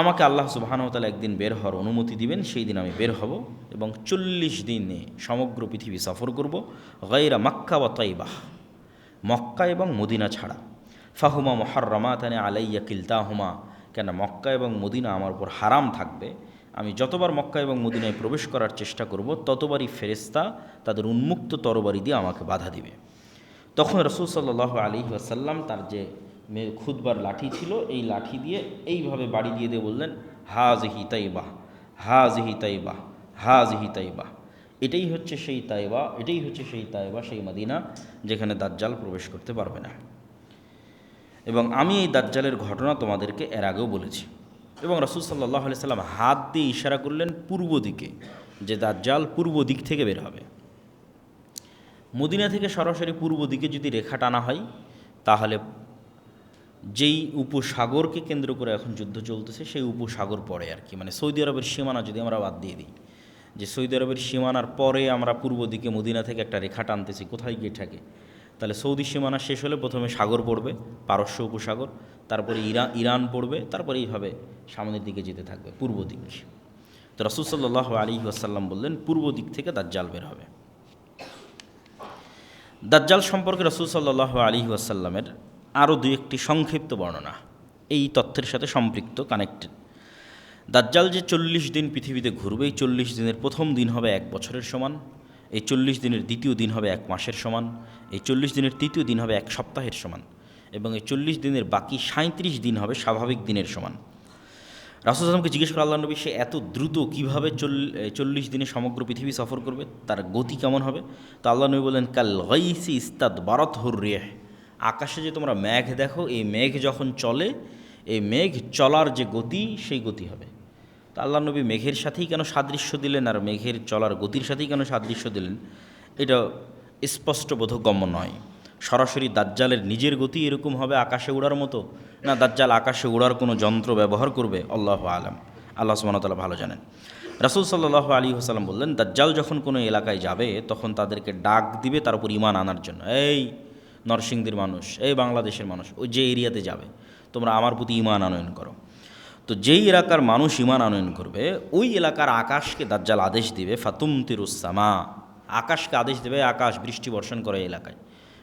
আমাকে আল্লাহ সুবহানাহু ওয়া তাআলা একদিন বের হওয়ার অনুমতি দিবেন, সেই দিন আমি বের হব এবং 40 দিনে সমগ্র পৃথিবী সফর করব, গায়রা মক্কা ওয়া তাইবাহ, মক্কা এবং মদিনা ছাড়া। ফাহুমা মুহাররামাতানি আলাইয়া কিলতাহুমা, কেন মক্কা এবং মদিনা আমার উপর হারাম থাকবে। আমি যতবার মক্কা এবং মদিনায় প্রবেশ করার চেষ্টা করব, ততবারই ফেরেশতা তাদের উন্মুক্ত তরবারি দিয়ে আমাকে বাধা দিবে। তখন রাসূল সাল্লাল্লাহু আলাইহি ওয়াসাল্লাম তার যে খুতবার লাঠি ছিল, এই লাঠি দিয়ে এইভাবে বাড়ি দিয়ে বললেন, হাযিহি তাইবাহ, হাযিহি তাইবাহ, হাযিহি তাইবাহ, এটাই হচ্ছে সেই তাইবা, এটাই হচ্ছে সেই তাইবা, সেই মদিনা যেখানে দাজ্জাল প্রবেশ করতে পারবে না। এবং আমি এই দাজ্জালের ঘটনা তোমাদেরকে এর আগেও বলেছি। এবং রাসূল সাল্লাল্লাহু আলাইহি সাল্লাম হাত দিয়ে ইশারা করলেন পূর্ব দিকে, যে দাজ্জাল পূর্ব দিক থেকে বের হবে। মদিনা থেকে সরাসরি পূর্ব দিকে যদি রেখা টানা হয়, তাহলে যেই উপসাগরকে কেন্দ্র করে এখন যুদ্ধ চলতেছে সেই উপসাগর পড়ে আর কি, মানে সৌদি আরবের সীমানা যদি আমরা বাদ দিয়ে দিই, যে সৌদি আরবের সীমানার পরে আমরা পূর্ব দিকে মদিনা থেকে একটা রেখা টানতেছি, কোথায় গিয়ে থাকে? তাহলে সৌদি সীমানা শেষ হলে প্রথমে সাগর পড়বে, পারস্য উপসাগর, তারপরে ইরান পড়বে, তারপরে এইভাবে সামনের দিকে যেতে থাকবে পূর্ব দিক। তো রাসূল সাল্লাল্লাহু আলাইহি ওয়াসাল্লাম বললেন পূর্ব দিক থেকে দাজ্জাল বের হবে। দাজ্জাল সম্পর্কে রাসূল সাল্লাল্লাহু আলাইহি ওয়াসাল্লামের আরও 2-1টি সংক্ষিপ্ত বর্ণনা এই তথ্যের সাথে সম্পৃক্ত, কানেক্টেড। দাজ্জাল যে 40 দিন পৃথিবীতে ঘুরবে, এই 40 দিনের প্রথম দিন হবে 1 বছরের সমান, এই 40 দিনের দ্বিতীয় দিন হবে 1 মাসের সমান, এই 40 দিনের তৃতীয় দিন হবে 1 সপ্তাহের সমান, এবং এই 40 দিনের বাকি 37 দিন হবে স্বাভাবিক দিনের সমান। রাসূল সাল্লাল্লাহু জিজ্ঞেস করে, আল্লাহ নবী, সে এত দ্রুত কীভাবে 40 দিনে সমগ্র পৃথিবী সফর করবে, তার গতি কেমন হবে? তো আল্লাহ নবী বললেন, কাল গাইসি ইস্তাদবারাতহুর রিহ, আকাশে যে তোমরা মেঘ দেখো, এই মেঘ যখন চলে, এই মেঘ চলার যে গতি, সেই গতি হবে। তা আল্লাহ নবী মেঘের সাথেই কেন সাদৃশ্য দিলেন আর মেঘের চলার গতির সাথেই কেন সাদৃশ্য দিলেন, এটা স্পষ্ট বোধগম্য নয়। সরাসরি দাজ্জালের নিজের গতি এরকম হবে আকাশে ওড়ার মতো, না দাজ্জাল আকাশে ওড়ার কোনো যন্ত্র ব্যবহার করবে, আল্লাহু আলাম, আল্লাহ সুবহানাহু ওয়া তাআলা ভালো জানেন। রাসূল সাল্লাল্লাহু আলাইহি ওয়াসাল্লাম বললেন, দাজ্জাল যখন কোনো এলাকায় যাবে তখন তাদেরকে ডাক দিবে তার উপর ঈমান আনার জন্য। এই নরসিংদীর মানুষ, এই বাংলাদেশের মানুষ, ওই যে এরিয়াতে যাবে, তোমরা আমার প্রতি ঈমান আনয়ন করো। তো যেই এলাকার মানুষ ঈমান আনয়ন করবে, ওই এলাকার আকাশকে দাজ্জাল আদেশ দিবে, ফাতুমতিরুস-সামা, আকাশকে আদেশ দেবে, আকাশ বৃষ্টি বর্ষণ করে এলাকায়।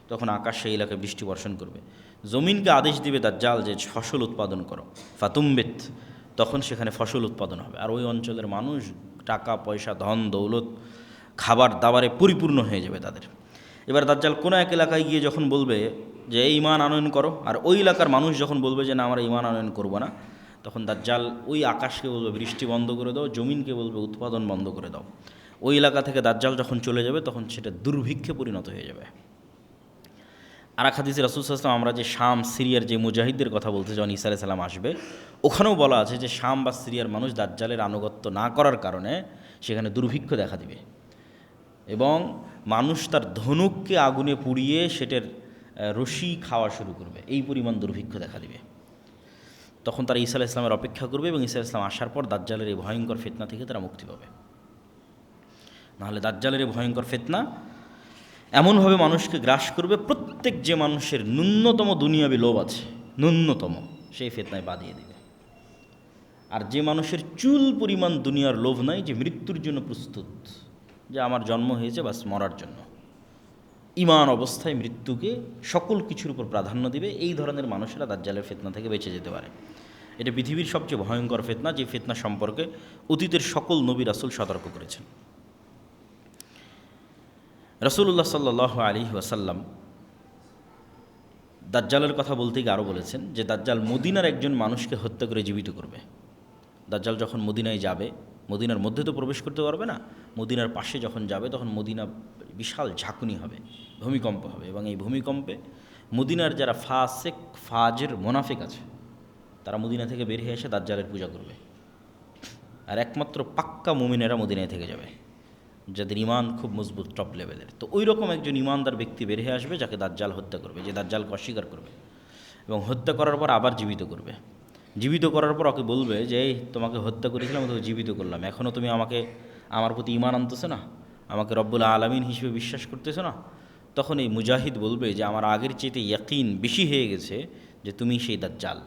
তখন আকাশ সেই এলাকায় বৃষ্টি বর্ষণ করবে। জমিনকে আদেশ দিবে দাজ্জাল যে ফসল উৎপাদন করো, ফাতুমবিত, তখন সেখানে ফসল উৎপাদন হবে। আর ওই অঞ্চলের মানুষ টাকা পয়সা, ধন দৌলত, খাবার দাবারে পরিপূর্ণ হয়ে যাবে তাদের। এবার দাজ্জাল কোনো এক এলাকায় গিয়ে যখন বলবে যে এই ঈমান আনয়ন করো, আর ওই এলাকার মানুষ যখন বলবে যে না আমরা ঈমান আনয়ন করবো না, তখন দাজ্জাল ওই আকাশকে বলবে বৃষ্টি বন্ধ করে দাও, জমিনকে বলবে উৎপাদন বন্ধ করে দাও। ওই এলাকা থেকে দাজ্জাল যখন চলে যাবে তখন সেটা দুর্ভিক্ষে পরিণত হয়ে যাবে। আর এক হাদিসে রাসূল সাল্লাল্লাহু আলাইহি ওয়াসাল্লাম, আমরা যে শাম সিরিয়ার যে মুজাহিদদের কথা বলতে যখন ঈসা আলাইহিস সালাম আসবে, ওখানেও বলা আছে যে শাম বা সিরিয়ার মানুষ দাজ্জালের আনুগত্য না করার কারণে সেখানে দুর্ভিক্ষ দেখা দিবে এবং মানুষ তার ধনুককে আগুনে পুড়িয়ে সেটার রশি খাওয়া শুরু করবে, এই পরিমাণ দুর্ভিক্ষ দেখা দিবে। তখন তারা ঈসা আলাইহিস সালামের অপেক্ষা করবে এবং ঈসা আলাইহিস সালাম আসার পর দাজ্জালের এই ভয়ঙ্কর ফিতনা থেকে তারা মুক্তি পাবে। নাহলে দাজ্জালের এই ভয়ঙ্কর ফিতনা এমনভাবে মানুষকে গ্রাস করবে, প্রত্যেক যে মানুষের ন্যূনতম দুনিয়াবি লোভ আছে, ন্যূনতম, সেই ফিতনায় বাদিয়ে দিবে। আর যে মানুষের চুল পরিমাণ দুনিয়ার লোভ নাই, যে মৃত্যুর জন্য প্রস্তুত, যে আমার জন্ম হয়েছে বাস মরার জন্য, ঈমান অবস্থায় মৃত্যুকে সকল কিছুর উপর প্রাধান্য দিবে, এই ধরনের মানুষেরা দাজ্জালের ফিতনা থেকে বেঁচে যেতে পারে। এটা পৃথিবীর সবচেয়ে ভয়ঙ্কর ফিতনা, যে ফিতনা সম্পর্কে অতীতের সকল নবী রাসূল সতর্ক করেছেন। রাসূলুল্লাহ সাল্লাল্লাহু আলাইহি ওয়াসাল্লাম দাজ্জালের কথা বলতে গিয়ে আরও বলেছেন যে দাজ্জাল মদিনার একজন মানুষকে হত্যা করে জীবিত করবে। দাজ্জাল যখন মদিনায় যাবে, মদিনার মধ্যে তো প্রবেশ করতে পারবে না, মদিনার পাশে যখন যাবে তখন মদিনা বিশাল ঝাঁকুনি হবে, ভূমিকম্প হবে, এবং এই ভূমিকম্পে মদিনার যারা ফাসেক ফাজের মোনাফিক আছে তারা মদিনা থেকে বের হয়ে এসে দাজ্জালের পূজা করবে। আর একমাত্র পাক্কা মুমিনেরা মদিনায় থেকে যাবে, যাদের ঈমান খুব মজবুত, টপ লেভেলের। তো ওই রকম একজন ঈমানদার ব্যক্তি বের হয়ে আসবে যাকে দাজ্জাল হত্যা করবে, যে দাজ্জালকে অস্বীকার করবে এবং হত্যা করার পর আবার জীবিত করবে। জীবিত করার পর ওকে বলবে যে এই তোমাকে হত্যা করেছিলাম, তোকে জীবিত করলাম, এখনও তুমি আমাকে, আমার প্রতি ঈমান আনতেছো না, আমাকে রব্বুল আলামিন হিসেবে বিশ্বাস করতেছো না। তখন এই মুজাহিদ বলবে যে আমার আগের চেয়ে ইয়াকিন বেশি হয়ে গেছে যে তুমি সেই দাজ্জাল,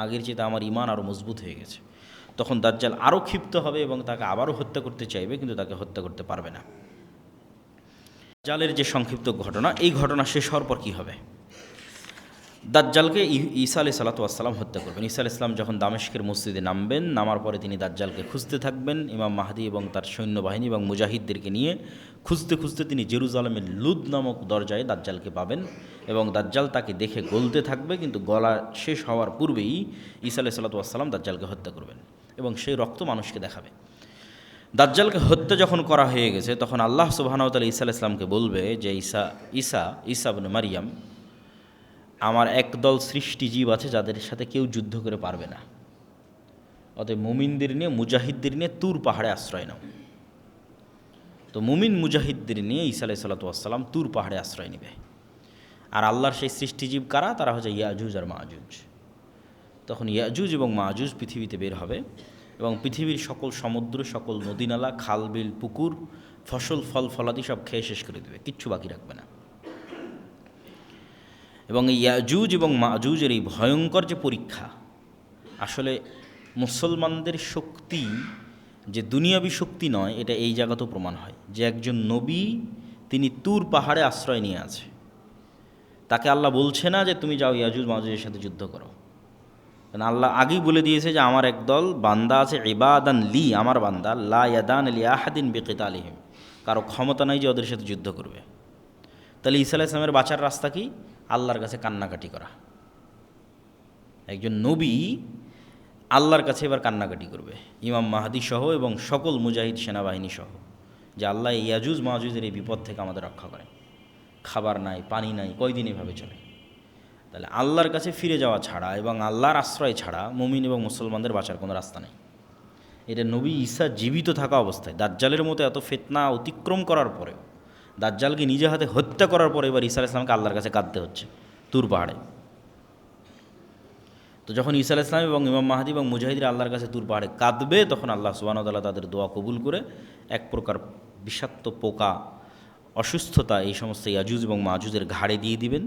আগের চেয়ে আমার ঈমান আরও মজবুত হয়ে গেছে। তখন দাজ্জাল আরও ক্ষিপ্ত হবে এবং তাকে আবারও হত্যা করতে চাইবে, কিন্তু তাকে হত্যা করতে পারবে না। দাজ্জালের যে সংক্ষিপ্ত ঘটনা, এই ঘটনা শেষ হওয়ার পর কী হবে? দাজ্জালকে ঈসা আলাইহিস সালাতু ওয়াস সালাম হত্যা করবেন। ঈসা আলাইহিস সালাম যখন দামেস্কের মসজিদে নামবেন, নামার পরে তিনি দাজ্জালকে খুঁজতে থাকবেন। ইমাম মাহদী এবং তার সৈন্যবাহিনী এবং মুজাহিদদেরকে নিয়ে খুঁজতে খুঁজতে তিনি জেরুজালেমের লুদ নামক দরজায় দাজ্জালকে পাবেন এবং দাজ্জাল তাকে দেখে গলতে থাকবে, কিন্তু গলা শেষ হওয়ার পূর্বেই ঈসা আলাইহিস সালাতু ওয়াস সালাম দাজ্জালকে হত্যা করবেন এবং সেই রক্ত মানুষকে দেখাবে। দাজ্জালকে হত্যা যখন করা হয়ে গেছে তখন আল্লাহ সুবহানাহু ওয়া তাআলা ঈসা আলাইহিস সালামকে বলবে যে ঈসা ইবনে মারিয়াম, আমার একদল সৃষ্টিজীব আছে যাদের সাথে কেউ যুদ্ধ করে পারবে না, অতএব মুমিনদের নিয়ে, মুজাহিদদের নিয়ে তুর পাহাড়ে আশ্রয় নাও। তো মুমিন মুজাহিদদের নিয়ে ঈসা আলাইহিস সালাতু ওয়াস সালাম তুর পাহাড়ে আশ্রয় নেবে। আর আল্লাহর সেই সৃষ্টিজীব কারা? তারা হচ্ছে ইয়াজুজ আর মাজুজ। তখন ইয়াজুজ এবং মাজুজ পৃথিবীতে বের হবে এবং পৃথিবীর সকল সমুদ্র, সকল নদীনালা, খাল বিল, পুকুর, ফসল ফল ফলাদি সব খেয়ে শেষ করে দেবে, কিচ্ছু বাকি রাখবে না। এবং এই ইয়াজুজ এবং মাজুজের এই ভয়ঙ্কর যে পরীক্ষা, আসলে মুসলমানদের শক্তি যে দুনিয়াবি শক্তি নয়, এটা এই জায়গাতেও প্রমাণ হয় যে একজন নবী তিনি তুর পাহাড়ে আশ্রয় নিয়ে আছে, তাকে আল্লাহ বলছে না যে তুমি যাও ইয়াজুজ মাজুজের সাথে যুদ্ধ করো, কারণ আল্লাহ আগেই বলে দিয়েছে যে আমার একদল বান্দা আছে, ইবাদান লি, আমার বান্দা, লা ইয়াদান লি আহাদিন বিকিতালিহিম, কারো ক্ষমতা নাই যে ওদের সাথে যুদ্ধ করবে। তাহলে ঈসা আলাইহিস সালামের বাঁচার রাস্তা কি? আল্লাহর কাছে কান্নাকাটি করা। একজন নবী আল্লাহর কাছে এবার কান্নাকাটি করবে, ইমাম মাহদী সহ এবং সকল মুজাহিদ সেনাবাহিনী সহ, যে আল্লাহ ইয়াজুজ মাজুজের এই বিপদ থেকে আমাদের রক্ষা করেন। খাবার নাই, পানি নাই, কয়দিন এভাবে চলে। তাহলে আল্লাহর কাছে ফিরে যাওয়া ছাড়া এবং আল্লাহর আশ্রয় ছাড়া মুমিন এবং মুসলমানদের বাঁচার কোনো রাস্তা নেই। এটা নবী ঈসা জীবিত থাকা অবস্থায় দাজ্জালের মতো এত ফিতনা অতিক্রম করার পরেও, দাজ্জালকে নিজে হাতে হত্যা করার পরে এবার ঈসা আলাইহিস সালামকে আল্লাহর কাছে কাঁদতে হচ্ছে তুর পাহাড়ে। তো যখন ঈসা আলাইহিস সালাম এবং ইমাম মাহদী এবং মুজাহিদরা আল্লাহর কাছে তুর পাহাড়ে কাঁদবে, তখন আল্লাহ সুবহানাহু ওয়া তাআলা তাদের দোয়া কবুল করে এক প্রকার বিষাক্ত পোকা, অসুস্থতা এই সমস্ত ইয়াজুজ এবং মাজুজের ঘাড়ে দিয়ে দিবেন,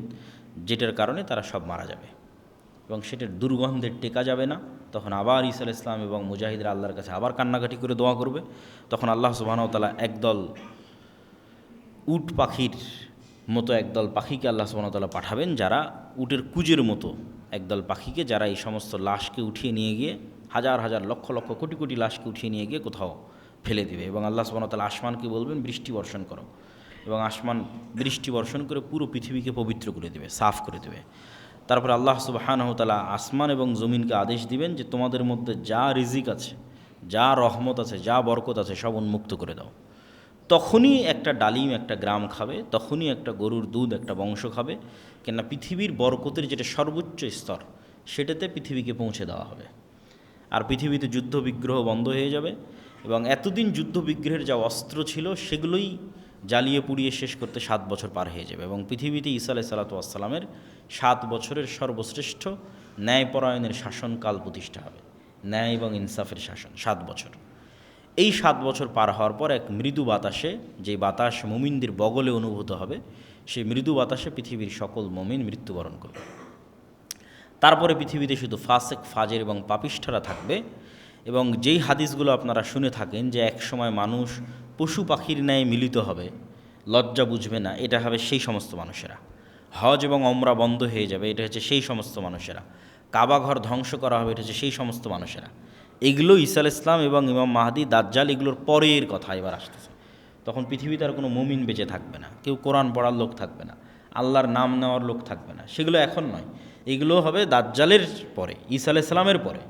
যেটার কারণে তারা সব মারা যাবে এবং সেটার দুর্গন্ধে টেকা যাবে না। তখন আবার ঈসা আলাইহিস সালাম এবং মুজাহিদরা আল্লাহর কাছে আবার কান্নাকাটি করে দোয়া করবে। তখন আল্লাহ সুবহানাহু ওয়া তাআলা একদল উট পাখির মতো একদল পাখিকে আল্লাহ সুবহানাহু ওয়া তাআলা পাঠাবেন, যারা উটের কুজের মতো একদল পাখিকে, যারা এই সমস্ত লাশকে উঠিয়ে নিয়ে গিয়ে হাজার হাজার লক্ষ লক্ষ কোটি কোটি লাশকে উঠিয়ে নিয়ে গিয়ে কোথাও ফেলে দিবে। এবং আল্লাহ সুবহানাহু ওয়া তাআলা আসমানকে বলবেন বৃষ্টি বর্ষণ করো, এবং আসমান বৃষ্টি বর্ষণ করে পুরো পৃথিবীকে পবিত্র করে দেবে, সাফ করে দেবে। তারপর আল্লাহ সুবহানাহু ওয়া তাআলা আসমান এবং জমিনকে আদেশ দিবেন যে তোমাদের মধ্যে যা রিজিক আছে, যা রহমত আছে, যা বরকত আছে সব উন্মুক্ত করে দাও। তখনই একটা ডালিম একটা গ্রাম খাবে, তখনই একটা গরুর দুধ একটা বংশ খাবে, কেননা পৃথিবীর বরকতের যেটা সর্বোচ্চ স্তর সেটাতে পৃথিবীকে পৌঁছে দেওয়া হবে। আর পৃথিবীতে যুদ্ধ বিগ্রহ বন্ধ হয়ে যাবে, এবং এতদিন যুদ্ধ বিগ্রহের যা অস্ত্র ছিল সেগুলোই জ্বালিয়ে পুড়িয়ে শেষ করতে 7 বছর পার হয়ে যাবে, এবং পৃথিবীতে ঈসা আলাইহিস সালাতু ওয়াস সালামের 7 বছরের সর্বশ্রেষ্ঠ ন্যায়পরায়ণের শাসনকাল প্রতিষ্ঠা হবে, ন্যায় এবং ইনসাফের শাসন 7 বছর। এই 7 বছর পার হওয়ার পর এক মৃদু বাতাসে, যে বাতাস মুমিনদের বগলে অনুভূত হবে, সেই মৃদু বাতাসে পৃথিবীর সকল মুমিন মৃত্যুবরণ করবে। তারপরে পৃথিবীতে শুধু ফাসেক, ফাজের এবং পাপিষ্ঠরা থাকবে। এবং যেই হাদিসগুলো আপনারা শুনে থাকেন যে এক সময় মানুষ পশু পাখির ন্যায় মিলিত হবে, লজ্জা বুঝবে না, এটা হবে সেই সমস্ত মানুষেরা। হজ এবং ওমরা বন্ধ হয়ে যাবে, এটা হচ্ছে সেই সমস্ত মানুষেরা। কাবা ঘর ধ্বংস করা হবে, এটা হচ্ছে সেই সমস্ত মানুষেরা। এগুলো ঈসা আলাইহিস সালাম এবং ইমাম মাহদী, দাজ্জাল এগুলোর পরের কথা এবার আসতেছে। তখন পৃথিবীতে আর কোনো মুমিন বেঁচে থাকবে না, কেউ কোরআন পড়ার লোক থাকবে না, আল্লাহর নাম নেওয়ার লোক থাকবে না। সেগুলো এখন নয়, এগুলো হবে দাজ্জালের পরে, ঈসা আলাইহিস সালামের পরে,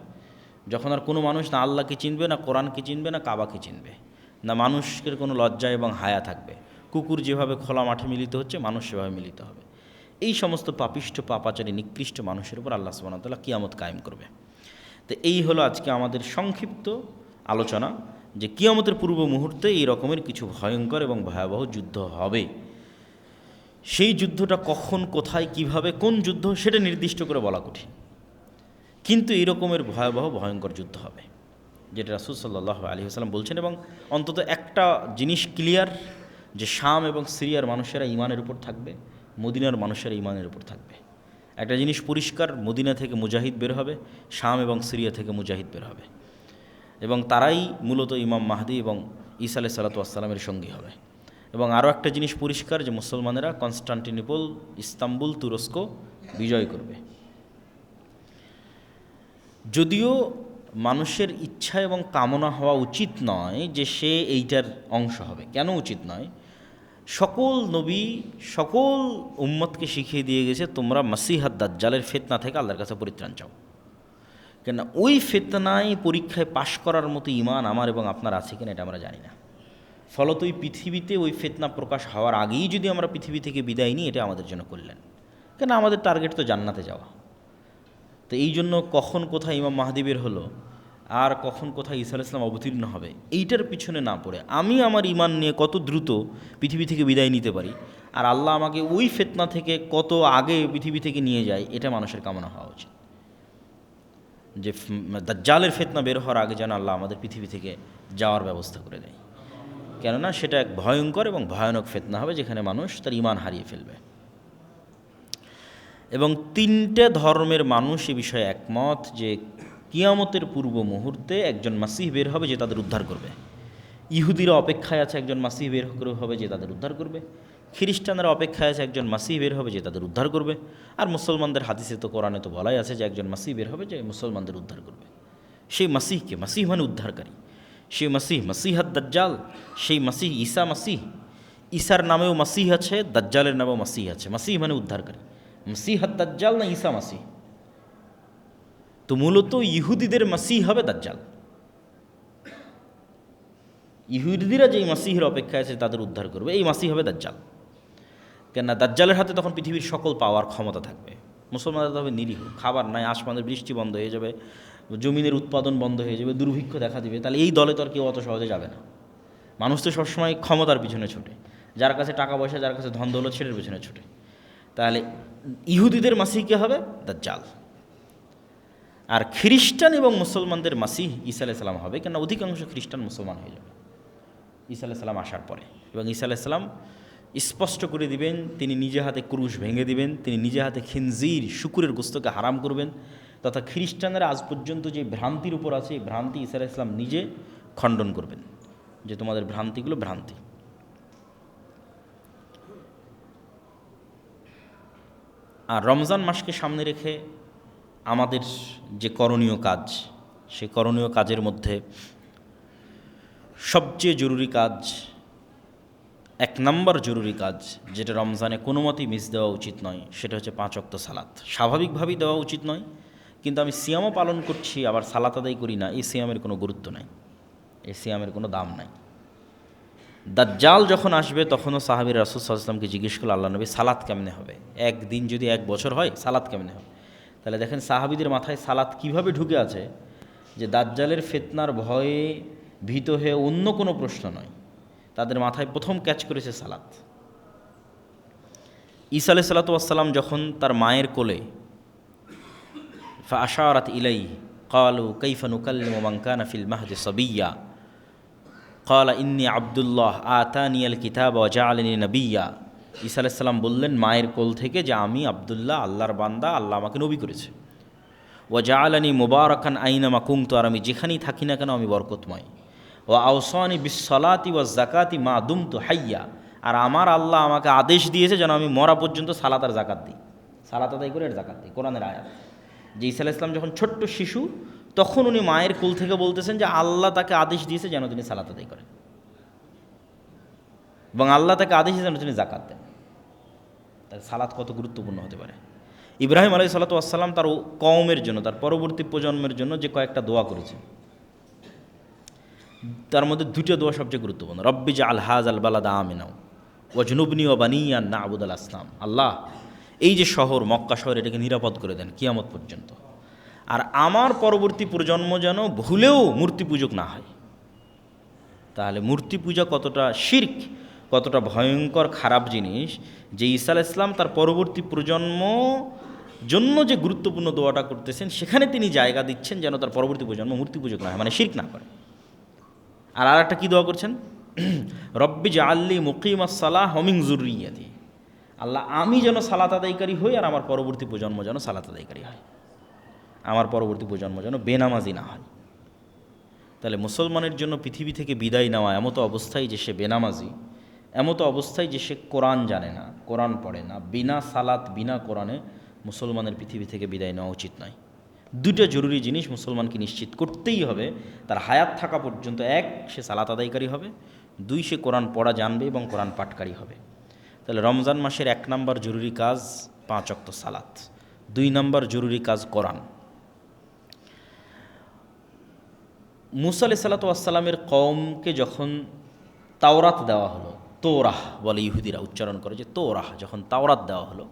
যখন আর কোনো মানুষ না আল্লাহকে চিনবে, না কোরআনকে চিনবে, না কাবাকে চিনবে, না মানুষের কোনো লজ্জা এবং হায়া থাকবে। কুকুর যেভাবে খোলা মাঠে মিলিত হচ্ছে, মানুষ সেভাবে মিলিত হবে। এই সমস্ত পাপিষ্ঠ, পাপাচারী, নিকৃষ্ট মানুষের উপর আল্লাহ সুবহানাহু ওয়া তাআলা কিয়ামত কায়েম করবে। তো এই হলো আজকে আমাদের সংক্ষিপ্ত আলোচনা যে কিয়ামতের পূর্ব মুহূর্তে এই রকমের কিছু ভয়ঙ্কর এবং ভয়াবহ যুদ্ধ হবে। সেই যুদ্ধটা কখন, কোথায়, কিভাবে, কোন যুদ্ধ সেটা নির্দিষ্ট করে বলা কঠিন, কিন্তু এই রকমের ভয়াবহ ভয়ঙ্কর যুদ্ধ হবে, যেটা রাসূল সাল্লাল্লাহু আলাইহি ওয়াসাল্লাম বলছেন। এবং অন্তত একটা জিনিস ক্লিয়ার, যে শাম এবং সিরিয়ার মানুষেরা ঈমানের উপর থাকবে, মদিনার মানুষেরা ঈমানের উপর থাকবে। একটা জিনিস পরিষ্কার, মদিনা থেকে মুজাহিদ বের হবে, শাম এবং সিরিয়া থেকে মুজাহিদ বের হবে, এবং তারাই মূলত ইমাম মাহদী এবং ঈসা আলাইহিস সালাতু ওয়াস সালামের সঙ্গী হবে। এবং আরও একটা জিনিস পরিষ্কার, যে মুসলমানেরা কনস্টান্টিনোপল, ইস্তাম্বুল, তুরস্ক বিজয় করবে। যদিও মানুষের ইচ্ছা এবং কামনা হওয়া উচিত নয় যে সে এইটার অংশ হবে। কেন উচিত নয়? সকল নবী সকল উম্মতকে শিখিয়ে দিয়ে গেছে, তোমরা মাসিহাদ দাজ্জালের ফিতনা থেকে আল্লাহর কাছে পরিত্রাণ চাও। কেন ওই ফিতনায় পরীক্ষায় পাশ করার মতো ঈমান আমার এবং আপনার আছে কিনা এটা আমরা জানি না। ফলত ওই পৃথিবীতে ওই ফিতনা প্রকাশ হওয়ার আগেই যদি আমরা পৃথিবী থেকে বিদায় নিই, এটা আমাদের জন্য কল্যাণ। কেন আমাদের টার্গেট তো জান্নাতে যাওয়া। তো এই জন্য কখন কোথায় ইমাম মাহদী বের হলো আর কখন কোথায় ঈসা আলাইহিস সালাম অবতীর্ণ হবে, এইটার পিছনে না পড়ে আমি আমার ঈমান নিয়ে কত দ্রুত পৃথিবী থেকে বিদায় নিতে পারি, আর আল্লাহ আমাকে ওই ফিতনা থেকে কত আগে পৃথিবী থেকে নিয়ে যায়, এটা মানুষের কামনা হওয়া উচিত। যে দাজ্জালের ফিতনা বের হওয়ার আগে যেন আল্লাহ আমাদের পৃথিবী থেকে যাওয়ার ব্যবস্থা করে দেয়। কেননা সেটা এক ভয়ঙ্কর এবং ভয়ানক ফিতনা হবে, যেখানে মানুষ তার ঈমান হারিয়ে ফেলবে। এবং 3টে ধর্মের মানুষ এ বিষয়ে একমত যে কিয়ামতের পূর্ব মুহূর্তে একজন মাসিহ বের হবে যে তাদের উদ্ধার করবে। ইহুদিরা অপেক্ষায় আছে একজন মাসিহ বের হবে যে তাদের উদ্ধার করবে, খ্রিস্টানরা অপেক্ষায় আছে একজন মাসিহ বের হবে যে তাদের উদ্ধার করবে, আর মুসলমানদের হাদিসে তো কোরআনে তো বলাই আছে যে একজন মাসিহ বের হবে যে মুসলমানদের উদ্ধার করবে। সেই মাসিহকে, মাসিহ মানে উদ্ধারকারী, সেই মাসিহ মাসিহাদ দাজ্জাল, সেই মাসিহ ঈসা মাসিহ। ঈসার নামেও মাসিহ আছে, দাজ্জালের নামেও মাসিহ আছে। মাসিহ মানে উদ্ধারকারী। মাসিহাদ দাজ্জাল না ঈসা মাসিহ? তো মূলত ইহুদিদের মাসিহ হবে দাজ্জাল। ইহুদিরা যেই মাসিহের অপেক্ষায় আছে তাদের উদ্ধার করবে, এই মাসিহ হবে দাজ্জাল। কেননা দাজ্জালের হাতে তখন পৃথিবীর সকল পাওয়ার ক্ষমতা থাকবে। মুসলমানরা হবে নিরীহ, খাবার নাই, আসমানের বৃষ্টি বন্ধ হয়ে যাবে, জমিনের উৎপাদন বন্ধ হয়ে যাবে, দুর্ভিক্ষ দেখা দিবে, তাহলে এই দলে তো আর কেউ অত সহজে যাবে না। মানুষ তো সবসময় ক্ষমতার পিছনে ছোটে, যার কাছে টাকা পয়সা, যার কাছে ধন দৌলত, সেটার পিছনে ছোটে। তাহলে ইহুদিদের মাসিহ কে হবে? দাজ্জাল। আর খ্রিস্টান এবং মুসলমানদের মাসিহ ঈসা আলাইহিস সালাম হবে, কেন অধিকাংশ খ্রিস্টান মুসলমান হয়ে যাবে ঈসা আলাইহিস সালাম আসার পরে। এবং ঈসা আলাইহিস সালাম স্পষ্ট করে দিবেন, তিনি নিজে হাতে ক্রুশ ভেঙে দিবেন, তিনি নিজে হাতে খিনজির শুকুরের গোস্তকে হারাম করবেন, তথা খ্রিস্টানরা আজ পর্যন্ত যে ভ্রান্তির উপর আছে, এই ভ্রান্তি ঈসা আলাইহিস সালাম নিজে খণ্ডন করবেন, যে তোমাদের ভ্রান্তিগুলো ভ্রান্তি। আর রমজান মাসকে সামনে রেখে আমাদের যে করণীয় কাজ, সেই করণীয় কাজের মধ্যে সবচেয়ে জরুরি কাজ, 1 নম্বর জরুরি কাজ, যেটা রমজানে কোনো মতেই মিস দেওয়া উচিত নয়, সেটা হচ্ছে 5 ওয়াক্ত সালাত। স্বাভাবিকভাবেই দেওয়া উচিত নয়, কিন্তু আমি সিয়ামও পালন করছি আবার সালাত আদায় করি না, এই সিয়ামের কোনো গুরুত্ব নাই, এই সিয়ামের কোনো দাম নাই। দাজ্জাল যখন আসবে তখনও সাহাবীর রাসূল সাল্লাল্লাহু আলাইহি ওয়াসাল্লামকে জিজ্ঞেস করল, আল্লাহ নবী সালাত কেমনে হবে? একদিন যদি 1 বছর হয়, সালাত কেমনে হবে? তাহলে দেখেন সাহাবীদের মাথায় সালাত কিভাবে ঢুকে আছে, যে দাজ্জালের ফিতনার ভয়ে ভীত হয়ে অন্য কোনো প্রশ্ন নয়, তাদের মাথায় প্রথম ক্যাচ করেছে সালাত। ঈসা আলাইহিস সালাতু ওয়াস-সালাম যখন তার মায়ের কোলে, ফাআশারাত ইলাইহি ক্বালু কাইফা নুকাল্লিমু মান কানা ফিল মাহদি সাবিয়্যা ক্বালা ইন্নী আব্দুল্লাহ আতানিয়াল কিতাবা ওয়া জাআলানি নাবিয়্যা। ঈসা আলাইহিস সালাম বললেন মায়ের কোল থেকে যে আমি আব্দুল্লাহ, আল্লাহর বান্দা, আল্লাহ আমাকে নবী করেছে। ওয়া জাআলানি মুবারাকান আইনামা কুনতু, আর আমি যেখানেই থাকি না কেন আমি বরকতময়। ওয়া আওসানি বিস-সালাতি ওয়াজ-যাকাতি মা দুমতু হাইয়্যা, আর আমার আল্লাহ আমাকে আদেশ দিয়েছে যেন আমি মরা পর্যন্ত সালাত আর যাকাত দিই, সালাত আদায় করে আর যাকাত দিই। কোরআনের আয়াত। যে ঈসা আলাইহিস সালাম যখন ছোট্ট শিশু, তখন উনি মায়ের কোল থেকে বলতেছেন যে আল্লাহ তাকে আদেশ দিয়েছে যেন তিনি সালাত আদায় করেন, এবং আল্লাহ তাকে আদেশ দিয়েছে যেন তিনি যাকাত দেন। তার সালাত কত গুরুত্বপূর্ণ হতে পারে। ইব্রাহিম আলাইহিস সালাতু ওয়াস-সালাম তার কওমের জন্য, তার পরবর্তী প্রজন্মের জন্য যে কয়েকটা দোয়া করেছেন, তার মধ্যে 2টা দোয়া সবচেয়ে গুরুত্বপূর্ণ। রব্বি জাআল হাযাল বালাদা আমিনা ওয়াজনুবনি ওয়া বানিয়া আন না'বুদাল আসনাম। আল্লাহ, এই যে শহর মক্কা শহর, এটাকে নিরাপদ করে দেন কিয়ামত পর্যন্ত, আর আমার পরবর্তী প্রজন্ম যেন ভুলেও মূর্তি পূজক না হয়। তাহলে মূর্তি পূজা কতটা শিরক, কতটা ভয়ঙ্কর খারাপ জিনিস, যে ঈসা আলাইহিস সালাম তার পরবর্তী প্রজন্ম জন্য যে গুরুত্বপূর্ণ দোয়াটা করতেছেন, সেখানে তিনি জায়গা দিচ্ছেন যেন তার পরবর্তী প্রজন্ম মূর্তি পূজক না হয়, মানে শিরক না করে। আর আরেকটা কী দোয়া করছেন? রব্বি জাআলনি মুকিমাস সালাহ ওয়া মিন যুররিয়াতি। আল্লাহ, আমি যেন সালাত আদায়কারী হই, আর আমার পরবর্তী প্রজন্ম যেন সালাত আদায়কারী হয়, আমার পরবর্তী প্রজন্ম যেন বেনামাজি না হয়। তাহলে মুসলমানের জন্য পৃথিবী থেকে বিদায় নেওয়া এমতো অবস্থায় যে সে বেনামাজি, এমতো অবস্থায় যে সে কোরআন জানে না, কোরআন পড়ে না, বিনা সালাত বিনা কোরআনে মুসলমানের পৃথিবী থেকে বিদায় নেওয়া উচিত নয়। 2টা জরুরি জিনিস মুসলমানকে নিশ্চিত করতেই হবে তার হায়াত থাকা পর্যন্ত। 1, সে সালাত আদায়কারী হবে, 2, সে কোরআন পড়া জানবে এবং কোরআন পাঠকারী হবে। তাহলে রমজান মাসের 1 নম্বর জরুরি কাজ 5 ওয়াক্ত সালাত, 2 নম্বর জরুরি কাজ কোরআন। মুসা আলাইহিস সালাতু ওয়াস-সালামের কওমকে যখন তাওরাত দেওয়া হলো, তোরাহ বলে ইহুদিরা, উচ্চারণ করে যে তোরাহ, যখন তাওরাত দেওয়া হলো,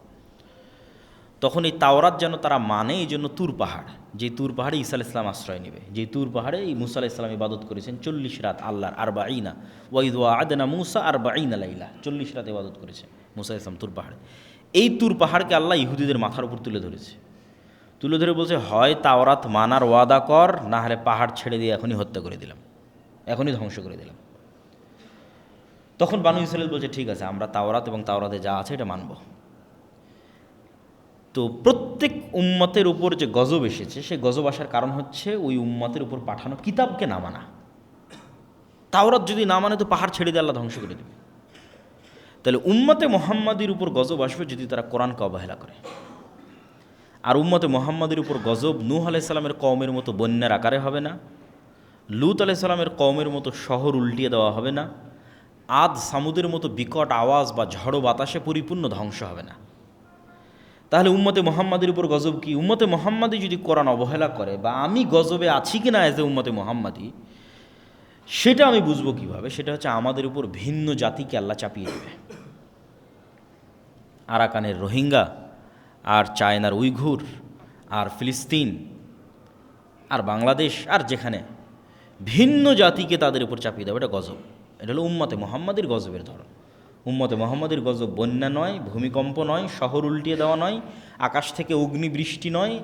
তখন এই তাওরাত যেন তারা মানে, এই জন্য তুর পাহাড়, যে তুর পাহাড়ে ঈসা আলাইহিস সালাম আশ্রয় নেবে, যে তুর পাহাড়ে এই মুসা আলাইহিস সালাম ইবাদত করেছেন 40 রাত আল্লাহর, আরবাঈনা ওয়াইদ ওয়া'আদনা মুসা আরবাঈনা লাইলা, 40 রাত ইবাদত করেছে মুসা আলাইহিস সালাম তুর পাহাড়ে। এই তুর পাহাড়কে আল্লাহ ইহুদিদের মাথার উপর তুলে ধরেছে, তুলে ধরে বলছে, হয় তাওরাত মানার ওয়াদা কর, না হলে পাহাড় ছেড়ে দিয়ে এখনই হত্যা করে দিলাম, এখনই ধ্বংস করে দিলাম। তখন বানু ইসরাঈল বলছে, ঠিক আছে, আমরা তাওরাত এবং তাওরাতে যা আছে এটা মানব। তো প্রত্যেক উম্মতের উপর যে গজব এসেছে, সেই গজব আসার কারণ হচ্ছে ওই উম্মতের উপর পাঠানো কিতাবকে না মানা। তাওরাত যদি না মানে তো পাহাড় ছেড়ে দিয়ে আল্লাহ ধ্বংস করে দেবে। তাহলে উম্মতে মুহাম্মাদির উপর গজব আসবে যদি তারা কোরআনকে অবহেলা করে। আর উম্মতে মুহাম্মাদের উপর গজব নূহ আলাইহিস সালামের কওমের মতো বন্যার আকারে হবে না, লূত আলাইহিস সালামের কওমের মতো শহর উল্টিয়ে দেওয়া হবে না, আদ সামুদের মতো বিকট আওয়াজ বা ঝড়ো বাতাসে পরিপূর্ণ ধ্বংস হবে না। তাহলে উম্মতে মুহাম্মাদের উপর গজব কি? উম্মতে মুহাম্মাদি যদি কোরআন অবহেলা করে, বা আমি গজবে আছি কি না এজ এ উম্মতে মুহাম্মাদি, সেটা আমি বুঝবো কিভাবে? সেটা হচ্ছে আমাদের উপর ভিন্ন জাতিকে আল্লাহ চাপিয়ে দেবে। আরাকানের রোহিঙ্গা আর চায়নার উইঘুর, আর ফিলিস্তিন, আর বাংলাদেশ, আর যেখানে ভিন্ন জাতিকে তাদের উপর চাপিয়ে দেওয়া, এটা গজব। এটা হলো উম্মতে মোহাম্মদের গজবের ধরন। উম্মতে মোহাম্মদের গজব বন্যা নয়, ভূমিকম্প নয়, শহর উল্টিয়ে দেওয়া নয়, আকাশ থেকে অগ্নিবৃষ্টি নয়,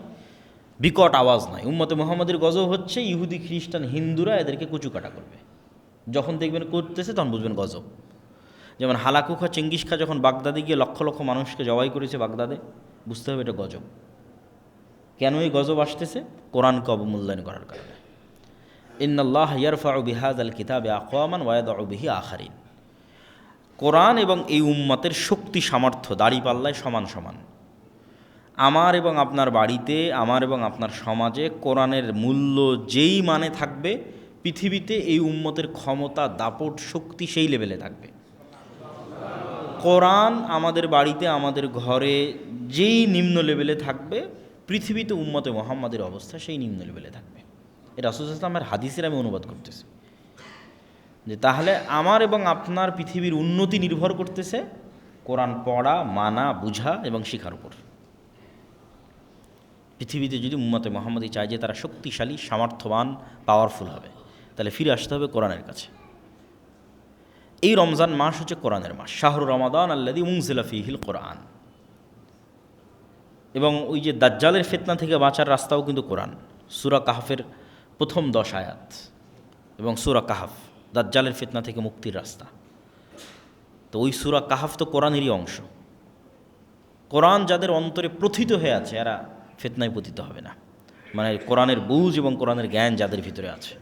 বিকট আওয়াজ নয়। উম্মতে মোহাম্মদের গজব হচ্ছে ইহুদি, খ্রিস্টান, হিন্দুরা এদেরকে কুচুকাটা করবে। যখন দেখবেন করতেছে তখন বুঝবেন গজব। যেমন হালাকু খা, চেঙ্গিস খা যখন বাগদাদে গিয়ে লক্ষ লক্ষ মানুষকে জবাই করেছে বাগদাদে, বুঝতে হবে এটা গজব। কেন এই গজব আসতেছে? কোরআনকে অবমূল্যায়ন করার কারণে। ইন্নাল্লাহ ইয়ারফাউ বিহাযাল কিতাবি আকওয়ামান ওয়া ইয়াদউ বিহি আখারিন। কোরআন এবং এই উম্মতের শক্তি সামর্থ্য দাঁড়িপাল্লায় সমান সমান। আমার এবং আপনার বাড়িতে, আমার এবং আপনার সমাজে কোরআনের মূল্য যেই মানে থাকবে, পৃথিবীতে এই উম্মতের ক্ষমতা, দাপট, শক্তি সেই লেভেলে থাকবে। কোরআন আমাদের বাড়িতে, আমাদের ঘরে যেই নিম্ন লেভেলে থাকবে, পৃথিবীতে উম্মতে মুহাম্মাদের অবস্থা সেই নিম্ন লেভেলে থাকবে। এটা রাসূল সাল্লাল্লাহু আলাইহি ওয়াসাল্লামের হাদিসের আমি অনুবাদ করতেছি, যে তাহলে আমার এবং আপনার পৃথিবীর উন্নতি নির্ভর করতেছে কোরআন পড়া, মানা, বুঝা এবং শিখার উপর। পৃথিবীতে যদি উম্মতে মুহাম্মাদি চায় যে তারা শক্তিশালী, সামর্থ্যবান, পাওয়ারফুল হবে, তাহলে ফিরে আসতে হবে কোরআনের কাছে। এই রমজান মাস হচ্ছে কোরআনের মাস। শাহরু রমাদান আল্লাযী উনজিলা ফীহিল কোরআন। এবং ওই যে দাজ্জালের ফিতনা থেকে বাঁচার রাস্তাও কিন্তু কোরআন। সূরা কাহফের প্রথম 10 আয়াত এবং সূরা কাহফ দাজ্জালের ফিতনা থেকে মুক্তির রাস্তা। তো ওই সূরা কাহফ তো কোরআনেরই অংশ। কোরআন যাদের অন্তরে প্রথিত হয়ে আছে এরা ফিতনায় পতিত হবে না, মানে কোরআনের বুঝ এবং কোরআনের জ্ঞান যাদের ভিতরে আছে।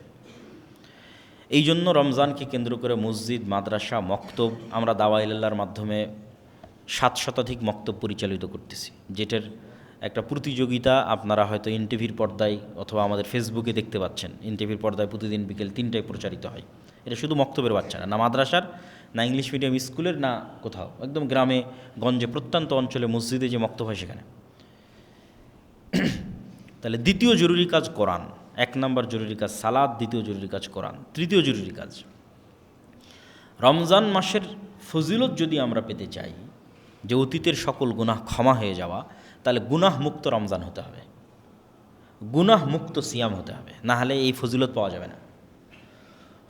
এই জন্য রমজানকে কেন্দ্র করে মসজিদ, মাদ্রাসা, মক্তব, আমরা দাওয়া ইলাল্লাহর মাধ্যমে 7 শতাধিক মক্তব পরিচালিত করতেছি, যেটার একটা প্রতিযোগিতা আপনারা হয়তো এনটিভির পর্দায় অথবা আমাদের ফেসবুকে দেখতে পাচ্ছেন। এনটিভির পর্দায় প্রতিদিন বিকেল 3টায় প্রচারিত হয়। এটা শুধু মক্তবের বাচ্চারা না, মাদ্রাসার, না ইংলিশ মিডিয়াম স্কুলের, না কোথাও, একদম গ্রামে গঞ্জে প্রত্যন্ত অঞ্চলে মসজিদে যে মক্তব হয় সেখানে। তাহলে দ্বিতীয় জরুরি কাজ কোরআন, 1 নম্বর জরুরি কাজ সালাত, দ্বিতীয় জরুরি কাজ কোরআন, তৃতীয় জরুরি কাজ রমজান মাসের ফজিলত যদি আমরা পেতে চাই, যে অতীতের সকল গুনাহ ক্ষমা হয়ে যাওয়া, তাহলে গুনাহ মুক্ত রমজান হতে হবে, গুনাহ মুক্ত সিয়াম হতে হবে, না হলে এই ফজিলত পাওয়া যাবে না।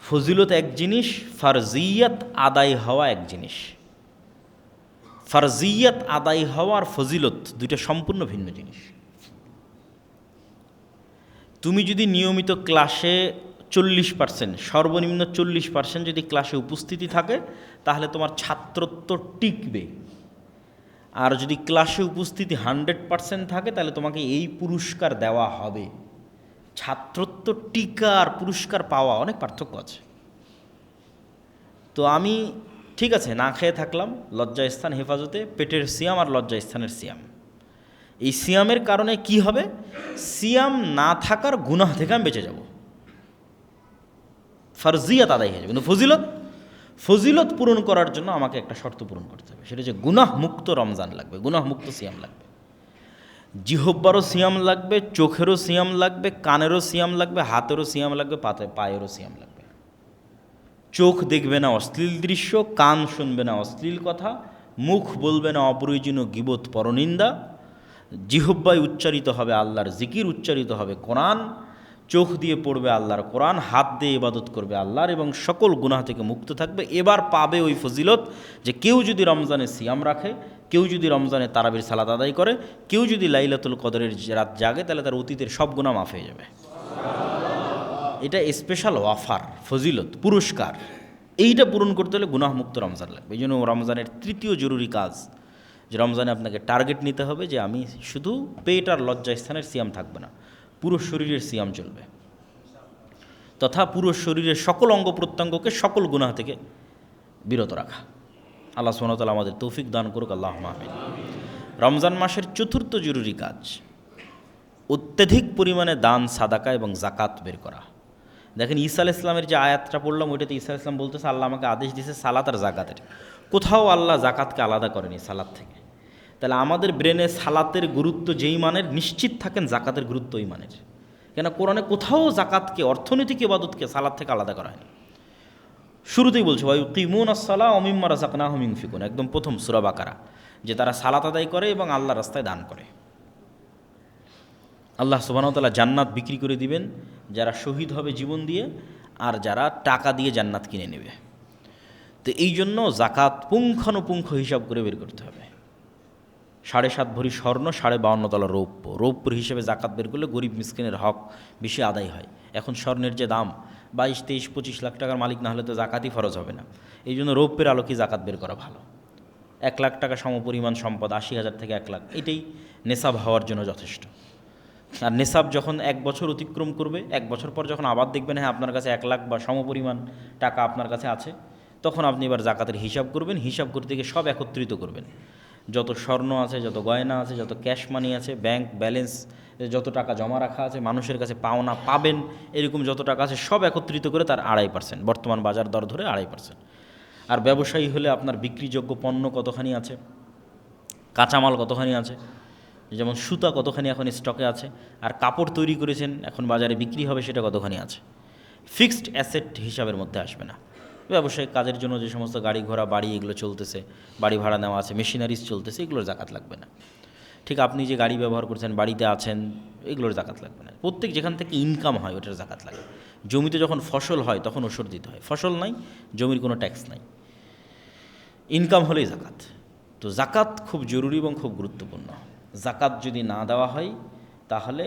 ফজিলত এক জিনিস, ফারজিয়াত আদায় হওয়া এক জিনিস। ফারজিয়াত আদায় হওয়ার ফজিলত দুইটা সম্পূর্ণ ভিন্ন জিনিস। তুমি যদি নিয়মিত ক্লাসে 40%, সর্বনিম্ন 40% যদি ক্লাসে উপস্থিতি থাকে, তাহলে তোমার ছাত্রত্ব টিকবে। আর যদি ক্লাসে উপস্থিতি 100% থাকে, তাহলে তোমাকে এই পুরস্কার দেওয়া হবে। ছাত্রত্ব টিকা আর পুরস্কার পাওয়া অনেক পার্থক্য আছে। তো আমি ঠিক আছে না খেয়ে থাকলাম, লজ্জাস্থান হেফাজতে, পেটের সিয়াম আর লজ্জাস্থানের সিয়াম। এই সিয়ামের কারণে কি হবে? সিয়াম না থাকার গুনাহ থেকে আমি বেঁচে যাব, ফারজিয়াত আদায় হয়ে যাবে। কিন্তু ফজিলত পূরণ করার জন্য আমাকে একটা শর্ত পূরণ করতে হবে, সেটা হচ্ছে গুনাহ মুক্ত রমজান লাগবে, গুনাহ মুক্ত সিয়াম লাগবে। জিহব্বারও সিয়াম লাগবে, চোখেরও সিয়াম লাগবে, কানেরও সিয়াম লাগবে, হাতেরও সিয়াম লাগবে, পায়েরও সিয়াম লাগবে। চোখ দেখবে না অশ্লীল দৃশ্য, কান শুনবে না অশ্লীল কথা, মুখ বলবে না অপ্রয়োজনীয় গীবত, পরনিন্দা, জিহব্বায় উচ্চারিত হবে আল্লাহর জিকির, উচ্চারিত হবে কোরআন, চোখ দিয়ে পড়বে আল্লাহর কোরআন, হাত দিয়ে ইবাদত করবে আল্লাহর, এবং সকল গুনাহ থেকে মুক্ত থাকবে। এবার পাবে ওই ফজিলত যে কেউ যদি রমজানে সিয়াম রাখে, কেউ যদি রমজানে তারাবির সালাত আদায় করে, কেউ যদি লাইলাতুল কদরের রাত জাগে, তাহলে তার অতীতের সব গুনাহ মাফ হয়ে যাবে। এটা স্পেশাল অফার, ফজিলত, পুরস্কার। এইটা পূরণ করতে হলে গুনাহ মুক্ত রমজান লাগবে। এই জন্য রমজানের তৃতীয় জরুরি কাজ, যে রমজানে আপনাকে টার্গেট নিতে হবে যে আমি শুধু পেট আর লজ্জাস্থানের সিয়াম থাকবে না, পুরো শরীরের সিয়াম চলবে, তথা পুরো শরীরের সকল অঙ্গ প্রত্যঙ্গকে সকল গুনাহ থেকে বিরত রাখা। আল্লাহ সুবহানাহু ওয়া তাআলা আমাদের তৌফিক দান করুক, আল্লাহুম্মা আমিন। রমজান মাসের চতুর্থ জরুরি কাজ অত্যধিক পরিমাণে দান, সাদাকা এবং জাকাত বের করা। দেখেন ঈসা আলাইহিস সালামের যে আয়াতটা পড়লাম, ওইটাতে ঈসা আলাইহিস সালাম বলতেছে আল্লাহ আমাকে আদেশ দিয়েছে সালাত আর জাকাতের, কোথাও আল্লাহ জাকাতকে আলাদা করেনি সালাত থেকে। তাহলে আমাদের ব্রেনে সালাতের গুরুত্ব যেই মানের, নিশ্চিত থাকেন জাকাতের গুরুত্ব ওই মানের। কেন কোরআনে কোথাও জাকাতকে, অর্থনৈতিক ইবাদতকে সালাত থেকে আলাদা করা হয়নি। শুরুতেই বলছে ওয়ায়ুকিমুনাস সালাহ ওয়া মিম্মা রাযাকনাহুম ইউনফিকুন, একদম প্রথম সূরা বাকারা, যে তারা সালাত আদায় করে এবং আল্লাহর রাস্তায় দান করে। আল্লাহ সুবহানাহু ওয়া তাআলা জান্নাত বিক্রি করে দিবেন যারা শহীদ হবে জীবন দিয়ে, আর যারা টাকা দিয়ে জান্নাত কিনে নেবে। তো এই জন্য জাকাত পুঙ্খানুপুঙ্খ হিসাব করে বের করতে হবে। 7.5 ভরি স্বর্ণ, 52 তলা রৌপ্য, রৌপ্যর হিসেবে জাকাত বের করলে গরিব মিসকিনের হক বেশি আদায় হয়। এখন স্বর্ণের যে দাম 22, 23, 25 লাখ টাকার মালিক না হলে তো জাকাতই ফরজ হবে না। এই জন্য রৌপ্যের আলোকে জাকাত বের করা ভালো। 1 লাখ টাকা সমপরিমাণ সম্পদ, 80,000 থেকে 1 লাখ, এটাই নেশাব হওয়ার জন্য যথেষ্ট। আর নেশাব যখন 1 বছর অতিক্রম করবে, 1 বছর পর যখন আবার দেখবেন হ্যাঁ আপনার কাছে 1 লাখ বা সমপরিমাণ টাকা আপনার কাছে আছে, তখন আপনি এবার জাকাতের হিসাব করবেন। হিসাব করতে গিয়ে সব একত্রিত করবেন, যত স্বর্ণ আছে, যত গয়না আছে, যত ক্যাশ মানি আছে, ব্যাংক ব্যালেন্স, যত টাকা জমা রাখা আছে, মানুষের কাছে পাওনা পাবেন এরকম যত টাকা আছে সব একত্রিত করে তার 2.5%, বর্তমান বাজার দর ধরে 2.5%। আর ব্যবসায়ী হলে আপনার বিক্রিযোগ্য পণ্য কতখানি আছে, কাঁচামাল কতখানি আছে, যেমন সুতা কতখানি এখন স্টকে আছে, আর কাপড় তৈরি করেছেন এখন বাজারে বিক্রি হবে সেটা কতখানি আছে। ফিক্সড অ্যাসেট হিসাবের মধ্যে আসবে না। ব্যবসায়িক কাজের জন্য যে সমস্ত গাড়ি ঘোড়া বাড়ি এগুলো চলতেছে, বাড়ি ভাড়া নেওয়া আছে, মেশিনারিজ চলতেছে, এগুলোর জাকাত লাগবে না। ঠিক আপনি যে গাড়ি ব্যবহার করছেন, বাড়িতে আছেন, এগুলোর জাকাত লাগবে না। প্রত্যেক যেখান থেকে ইনকাম হয় ওটার জাকাত লাগে। জমিতে যখন ফসল হয় তখন ওষুধ দিতে হয়, ফসল নাই, জমির কোনো ট্যাক্স নাই, ইনকাম হলেই জাকাত। তো জাকাত খুব জরুরি এবং খুব গুরুত্বপূর্ণ। জাকাত যদি না দেওয়া হয় তাহলে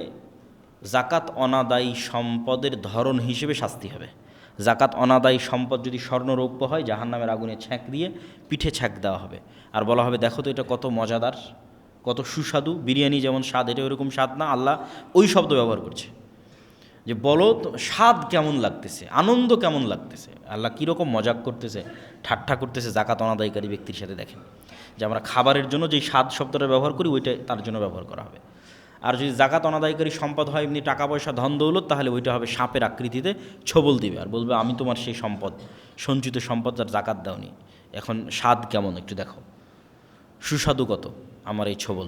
জাকাত অনাদায়ী সম্পদের ধরন হিসেবে শাস্তি হবে। জাকাত অনাদায়ী সম্পদ যদি স্বর্ণরৌপ্য হয়, জাহান্নামের আগুনে ছ্যাঁক দিয়ে পিঠে ছ্যাঁক দেওয়া হবে, আর বলা হবে দেখো তো এটা কত মজাদার, কত সুস্বাদু, বিরিয়ানি যেমন স্বাদ এটা ওরকম স্বাদ না। আল্লাহ ওই শব্দ ব্যবহার করছে যে বলো তো স্বাদ কেমন লাগতেছে, আনন্দ কেমন লাগতেছে, আল্লাহ কীরকম মজাক করতেছে, ঠাট্টা করতেছে জাকাত অনাদায়কারী ব্যক্তির সাথে। দেখেন যে আমরা খাবারের জন্য যেই স্বাদ শব্দটা ব্যবহার করি ওইটা তার জন্য ব্যবহার করা হবে। আর যদি জাকাত অনাদায়কারী সম্পদ হয় এমনি টাকা পয়সা ধন দৌলত, তাহলে ওইটা হবে সাপের আকৃতিতে, ছবল দিবে আর বলবে আমি তোমার সেই সম্পদ, সঞ্চিত সম্পদ যার জাকাত দাওনি, এখন স্বাদ কেমন একটু দেখো, সুস্বাদু কত আমার এই ছবল।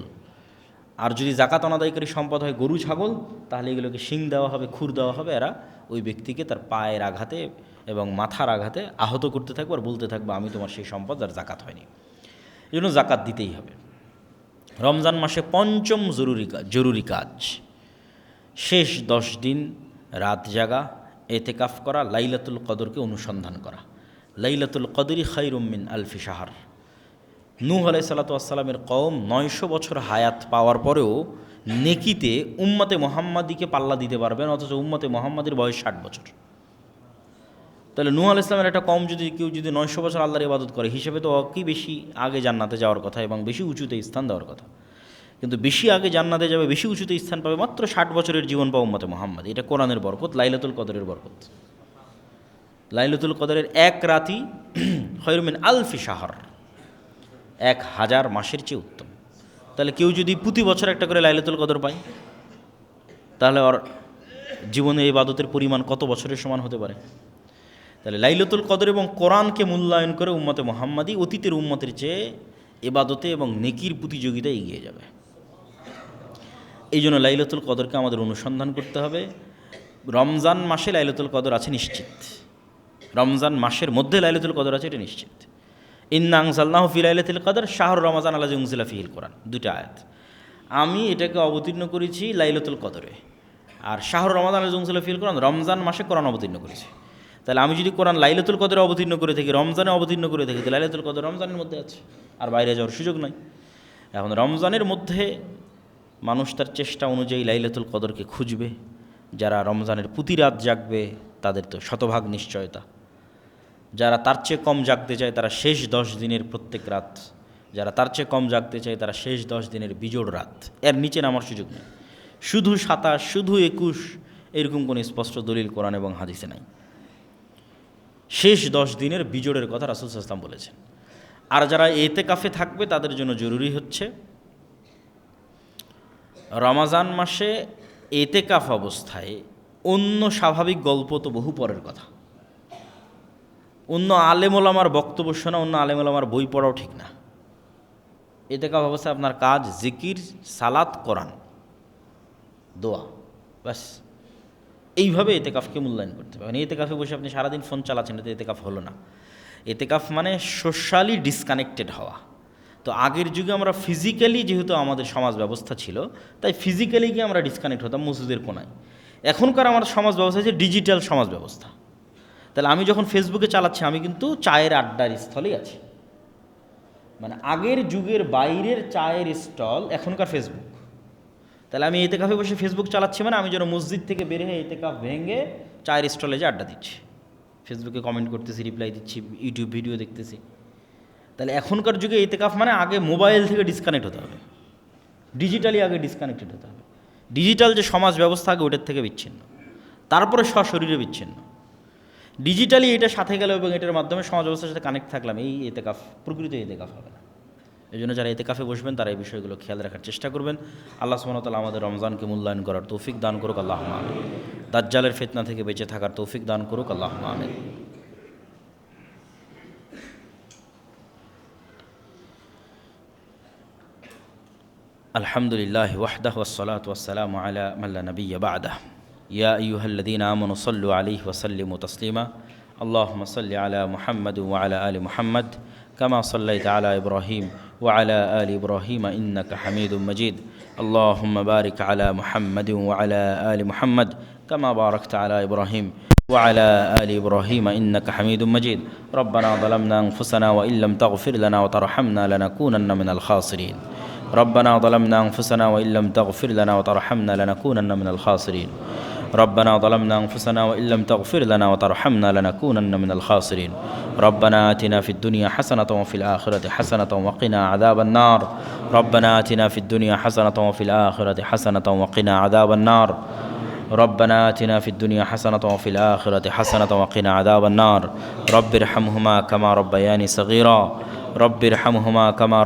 আর যদি জাকাত অনাদায়কারী সম্পদ হয় গরু ছাগল, তাহলে এগুলোকে শিং দেওয়া হবে, খুর দেওয়া হবে, এরা ওই ব্যক্তিকে তার পায়ের আঘাতে এবং মাথার আঘাতে আহত করতে থাকবে আর বলতে থাকবে আমি তোমার সেই সম্পদ যার জাকাত হয়নি। এই জন্য জাকাত দিতেই হবে। রমজান মাসে পঞ্চম জরুরি কাজ শেষ 10 দিন রাত জাগা, এতেকাফ করা, লাইলাতুল কদরকে অনুসন্ধান করা। লাইলাতুল কদরি খায়রুম মিন আলফি শাহর। নূহ আলাইহিস সালাতু ওয়াস সালামের কওম 900 বছর হায়াত পাওয়ার পরেও নেকিতে উম্মতে মুহাম্মাদিকে পাল্লা দিতে পারবেন, অথচ উম্মতে মুহাম্মাদের বয়স 60 বছর। তাহলে নূহ আলাইহিস সালামের একটা কওম যদি কেউ 900 বছর আল্লাহর ইবাদত করে, হিসেবে তো কি বেশি আগে জান্নাতে যাওয়ার কথা এবং বেশি উঁচুতে স্থান দেওয়ার কথা। কিন্তু বেশি আগে জান্নাতে যাবে, বেশি উঁচুতে স্থান পাবে মাত্র 60 বছরের জীবন পাওয়া উম্মতে মুহাম্মাদ। এটা কোরআনের বরকত, লাইলাতুল কদরের বরকত। লাইলাতুল কদরের এক রাতি খায়রুম মিন আলফি শাহর, 1000 মাসের চেয়ে উত্তম। তাহলে কেউ যদি প্রতি বছর একটা করে লাইলাতুল কদর পায়, তাহলে ওর জীবনে ইবাদতের পরিমাণ কত বছরের সমান হতে পারে। তাহলে লাইলাতুল কদর এবং কোরআনকে মূল্যায়ন করে উম্মতে মুহাম্মাদি অতীতের উম্মতের চেয়ে ইবাদতে এবং নেকির প্রতিযোগিতায় এগিয়ে যাবে। এই জন্য লাইলাতুল কদরকে আমাদের অনুসন্ধান করতে হবে। রমজান মাসে লাইলাতুল কদর আছে নিশ্চিত, রমজান মাসের মধ্যে লাইলাতুল কদর আছে এটা নিশ্চিত। ইন্না আনজালনাহু ফি লাইলাতুল কদর শাহরু রমাজান আল্লাযী উনজিলা ফীহিল কোরআন, দুটো আয়াত। আমি এটাকে অবতীর্ণ করেছি লাইলাতুল কদরে, আর শাহরু রমাজান আল্লাযী উনজিলা ফীহিল কোরআন, রমজান মাসে কোরআন অবতীর্ণ করেছি। তাহলে আমি যদি কোরআন লাইলাতুল কদরে অবতীর্ণ করে থাকি, রমজানে অবতীর্ণ করে থাকি, তাহলে লাইলাতুল কদর রমজানের মধ্যে আছে, আর বাইরে যাওয়ার সুযোগ নাই। এখন রমজানের মধ্যে মানুষ তার চেষ্টা অনুযায়ী লাইলাতুল কদরকে খুঁজবে। যারা রমজানের প্রতি রাত জাগবে তাদের তো শতভাগ নিশ্চয়তা। যারা তার চেয়ে কম জাগতে চায় তারা শেষ 10 দিনের প্রত্যেক রাত, যারা তার চেয়ে কম জাগতে চায় তারা শেষ 10 দিনের বিজোড় রাত, এর নিচে নামার সুযোগ নেই। শুধু 27, শুধু 21 এরকম কোনো স্পষ্ট দলিল কোরআন এবং হাদিসে নাই। শেষ 10 দিনের বিজোড়ের কথা রাসূল সাল্লাল্লাহু আলাইহি ওয়াসাল্লাম বলেছেন। আর যারা এতেকাফে থাকবে তাদের জন্য জরুরি হচ্ছে রমজান মাসে এতেকাফ অবস্থায় অন্য স্বাভাবিক গল্প তো বহু পরের কথা, অন্য আলেম ওলামার বক্তব্য শোনা, অন্য আলেম ওলামার বই পড়াও ঠিক না। এতেকাফ অবস্থায় আপনার কাজ জিকির, সালাত, কোরআন, দোয়া, ব্যাস। এইভাবে এতেকাফকে মূল্যায়ন করতে পারবেন। এতেকাফে বসে আপনি সারাদিন ফোন চালাচ্ছেন, এটা এতেকাফ হলো না। এতেকাফ মানে সোশ্যালি ডিসকানেক্টেড হওয়া। তো আগের যুগে আমরা ফিজিক্যালি, যেহেতু আমাদের সমাজ ব্যবস্থা ছিল, তাই ফিজিক্যালি গিয়ে আমরা ডিসকানেক্ট হতাম মসজিদের কোনায়। এখনকার আমার সমাজ ব্যবস্থা হচ্ছে ডিজিটাল সমাজ ব্যবস্থা। তাহলে আমি যখন ফেসবুকে চালাচ্ছি, আমি কিন্তু চায়ের আড্ডার স্থলেই আছি। মানে আগের যুগের বাইরের চায়ের স্টল এখনকার ফেসবুক। তাহলে আমি এতেকাফে বসে ফেসবুক চালাচ্ছি, মানে আমি যেন মসজিদ থেকে বের হয়ে এতেকাফ ভেঙে চায়ের স্টলে যে আড্ডা দিচ্ছি, ফেসবুকে কমেন্ট করতেছি, রিপ্লাই দিচ্ছি, ইউটিউব ভিডিও দেখতেছি। তাহলে এখনকার যুগে এতেকাফ মানে আগে মোবাইল থেকে ডিসকানেক্ট হতে হবে, ডিজিটালি আগে ডিসকানেক্টেড হতে হবে। ডিজিটাল যে সমাজ ব্যবস্থা আগে ওটার থেকে বিচ্ছিন্ন, তারপরে সশরীরে বিচ্ছিন্ন। ডিজিটালি এটা সাথে গেল এবং এটার মাধ্যমে সমাজ ব্যবস্থার সাথে কানেক্ট থাকলাম, এই এতেকাফ প্রকৃত এতেকাফ হবে না। এই জন্য যারা এতেকাফে বসবেন তারা এই বিষয়গুলো খেয়াল রাখার চেষ্টা করবেন। আল্লাহ সুবহানাহু ওয়া তাআলা আমাদের রমজানকে মূল্যায়ন করার তৌফিক দান করুক, আল্লাহুম্মা আমিন। দাজ্জালের ফিতনা থেকে বেঁচে থাকার তৌফিক দান করুক, আল্লাহুম্মা আমিন। আলহামদুলিল্লাহ ওয়াহদাহু ওয়াসসালাতু ওয়াসসালামু আলা মান লা নাবিয়্যা বা'দাহু। ইয়া আইয়ুহাল্লাযীনা আমানু সাল্লু আলাইহি ওয়া সাল্লিমু তাসলিমা। আল্লাহুম্মা সাল্লি আলা মুহাম্মাদ ওয়া আলা আলি মুহাম্মাদ কামা সাল্লাইতা আলা ইব্রাহিম ওয়া আলা আলি ইব্রাহিম ইন্নাকা হামিদুম মাজিদ। আল্লাহুম্মা বারিক আলা মুহাম্মাদ ওয়া আলা আলি মুহাম্মাদ কামা বারাকতা আলা ইব্রাহিম وعلى آل إبراهيم إنك حميد مجيد. ربنا ظلمنا أنفسنا وإن لم تغفر لنا وترحمنا لنكونن من الخاسرين. ربنا ظلمنا أنفسنا وإن لم تغفر لنا وترحمنا لنكونن من الخاسرين. ربنا ظلمنا أنفسنا وإن لم تغفر لنا وترحمنا لنكونن من الخاسرين. ربنا آتنا في الدنيا حسنة وفي الآخرة حسنة وقنا عذاب النار. ربنا آتنا في الدنيا حسنة وفي الآخرة حسنة وقنا عذاب النار. ربنا آتنا في الدنيا حسنة وفي الآخرة حسنة وقنا عذاب النار. رب ارحمهما كما ربياني صغيرا. رب ارحمهما كما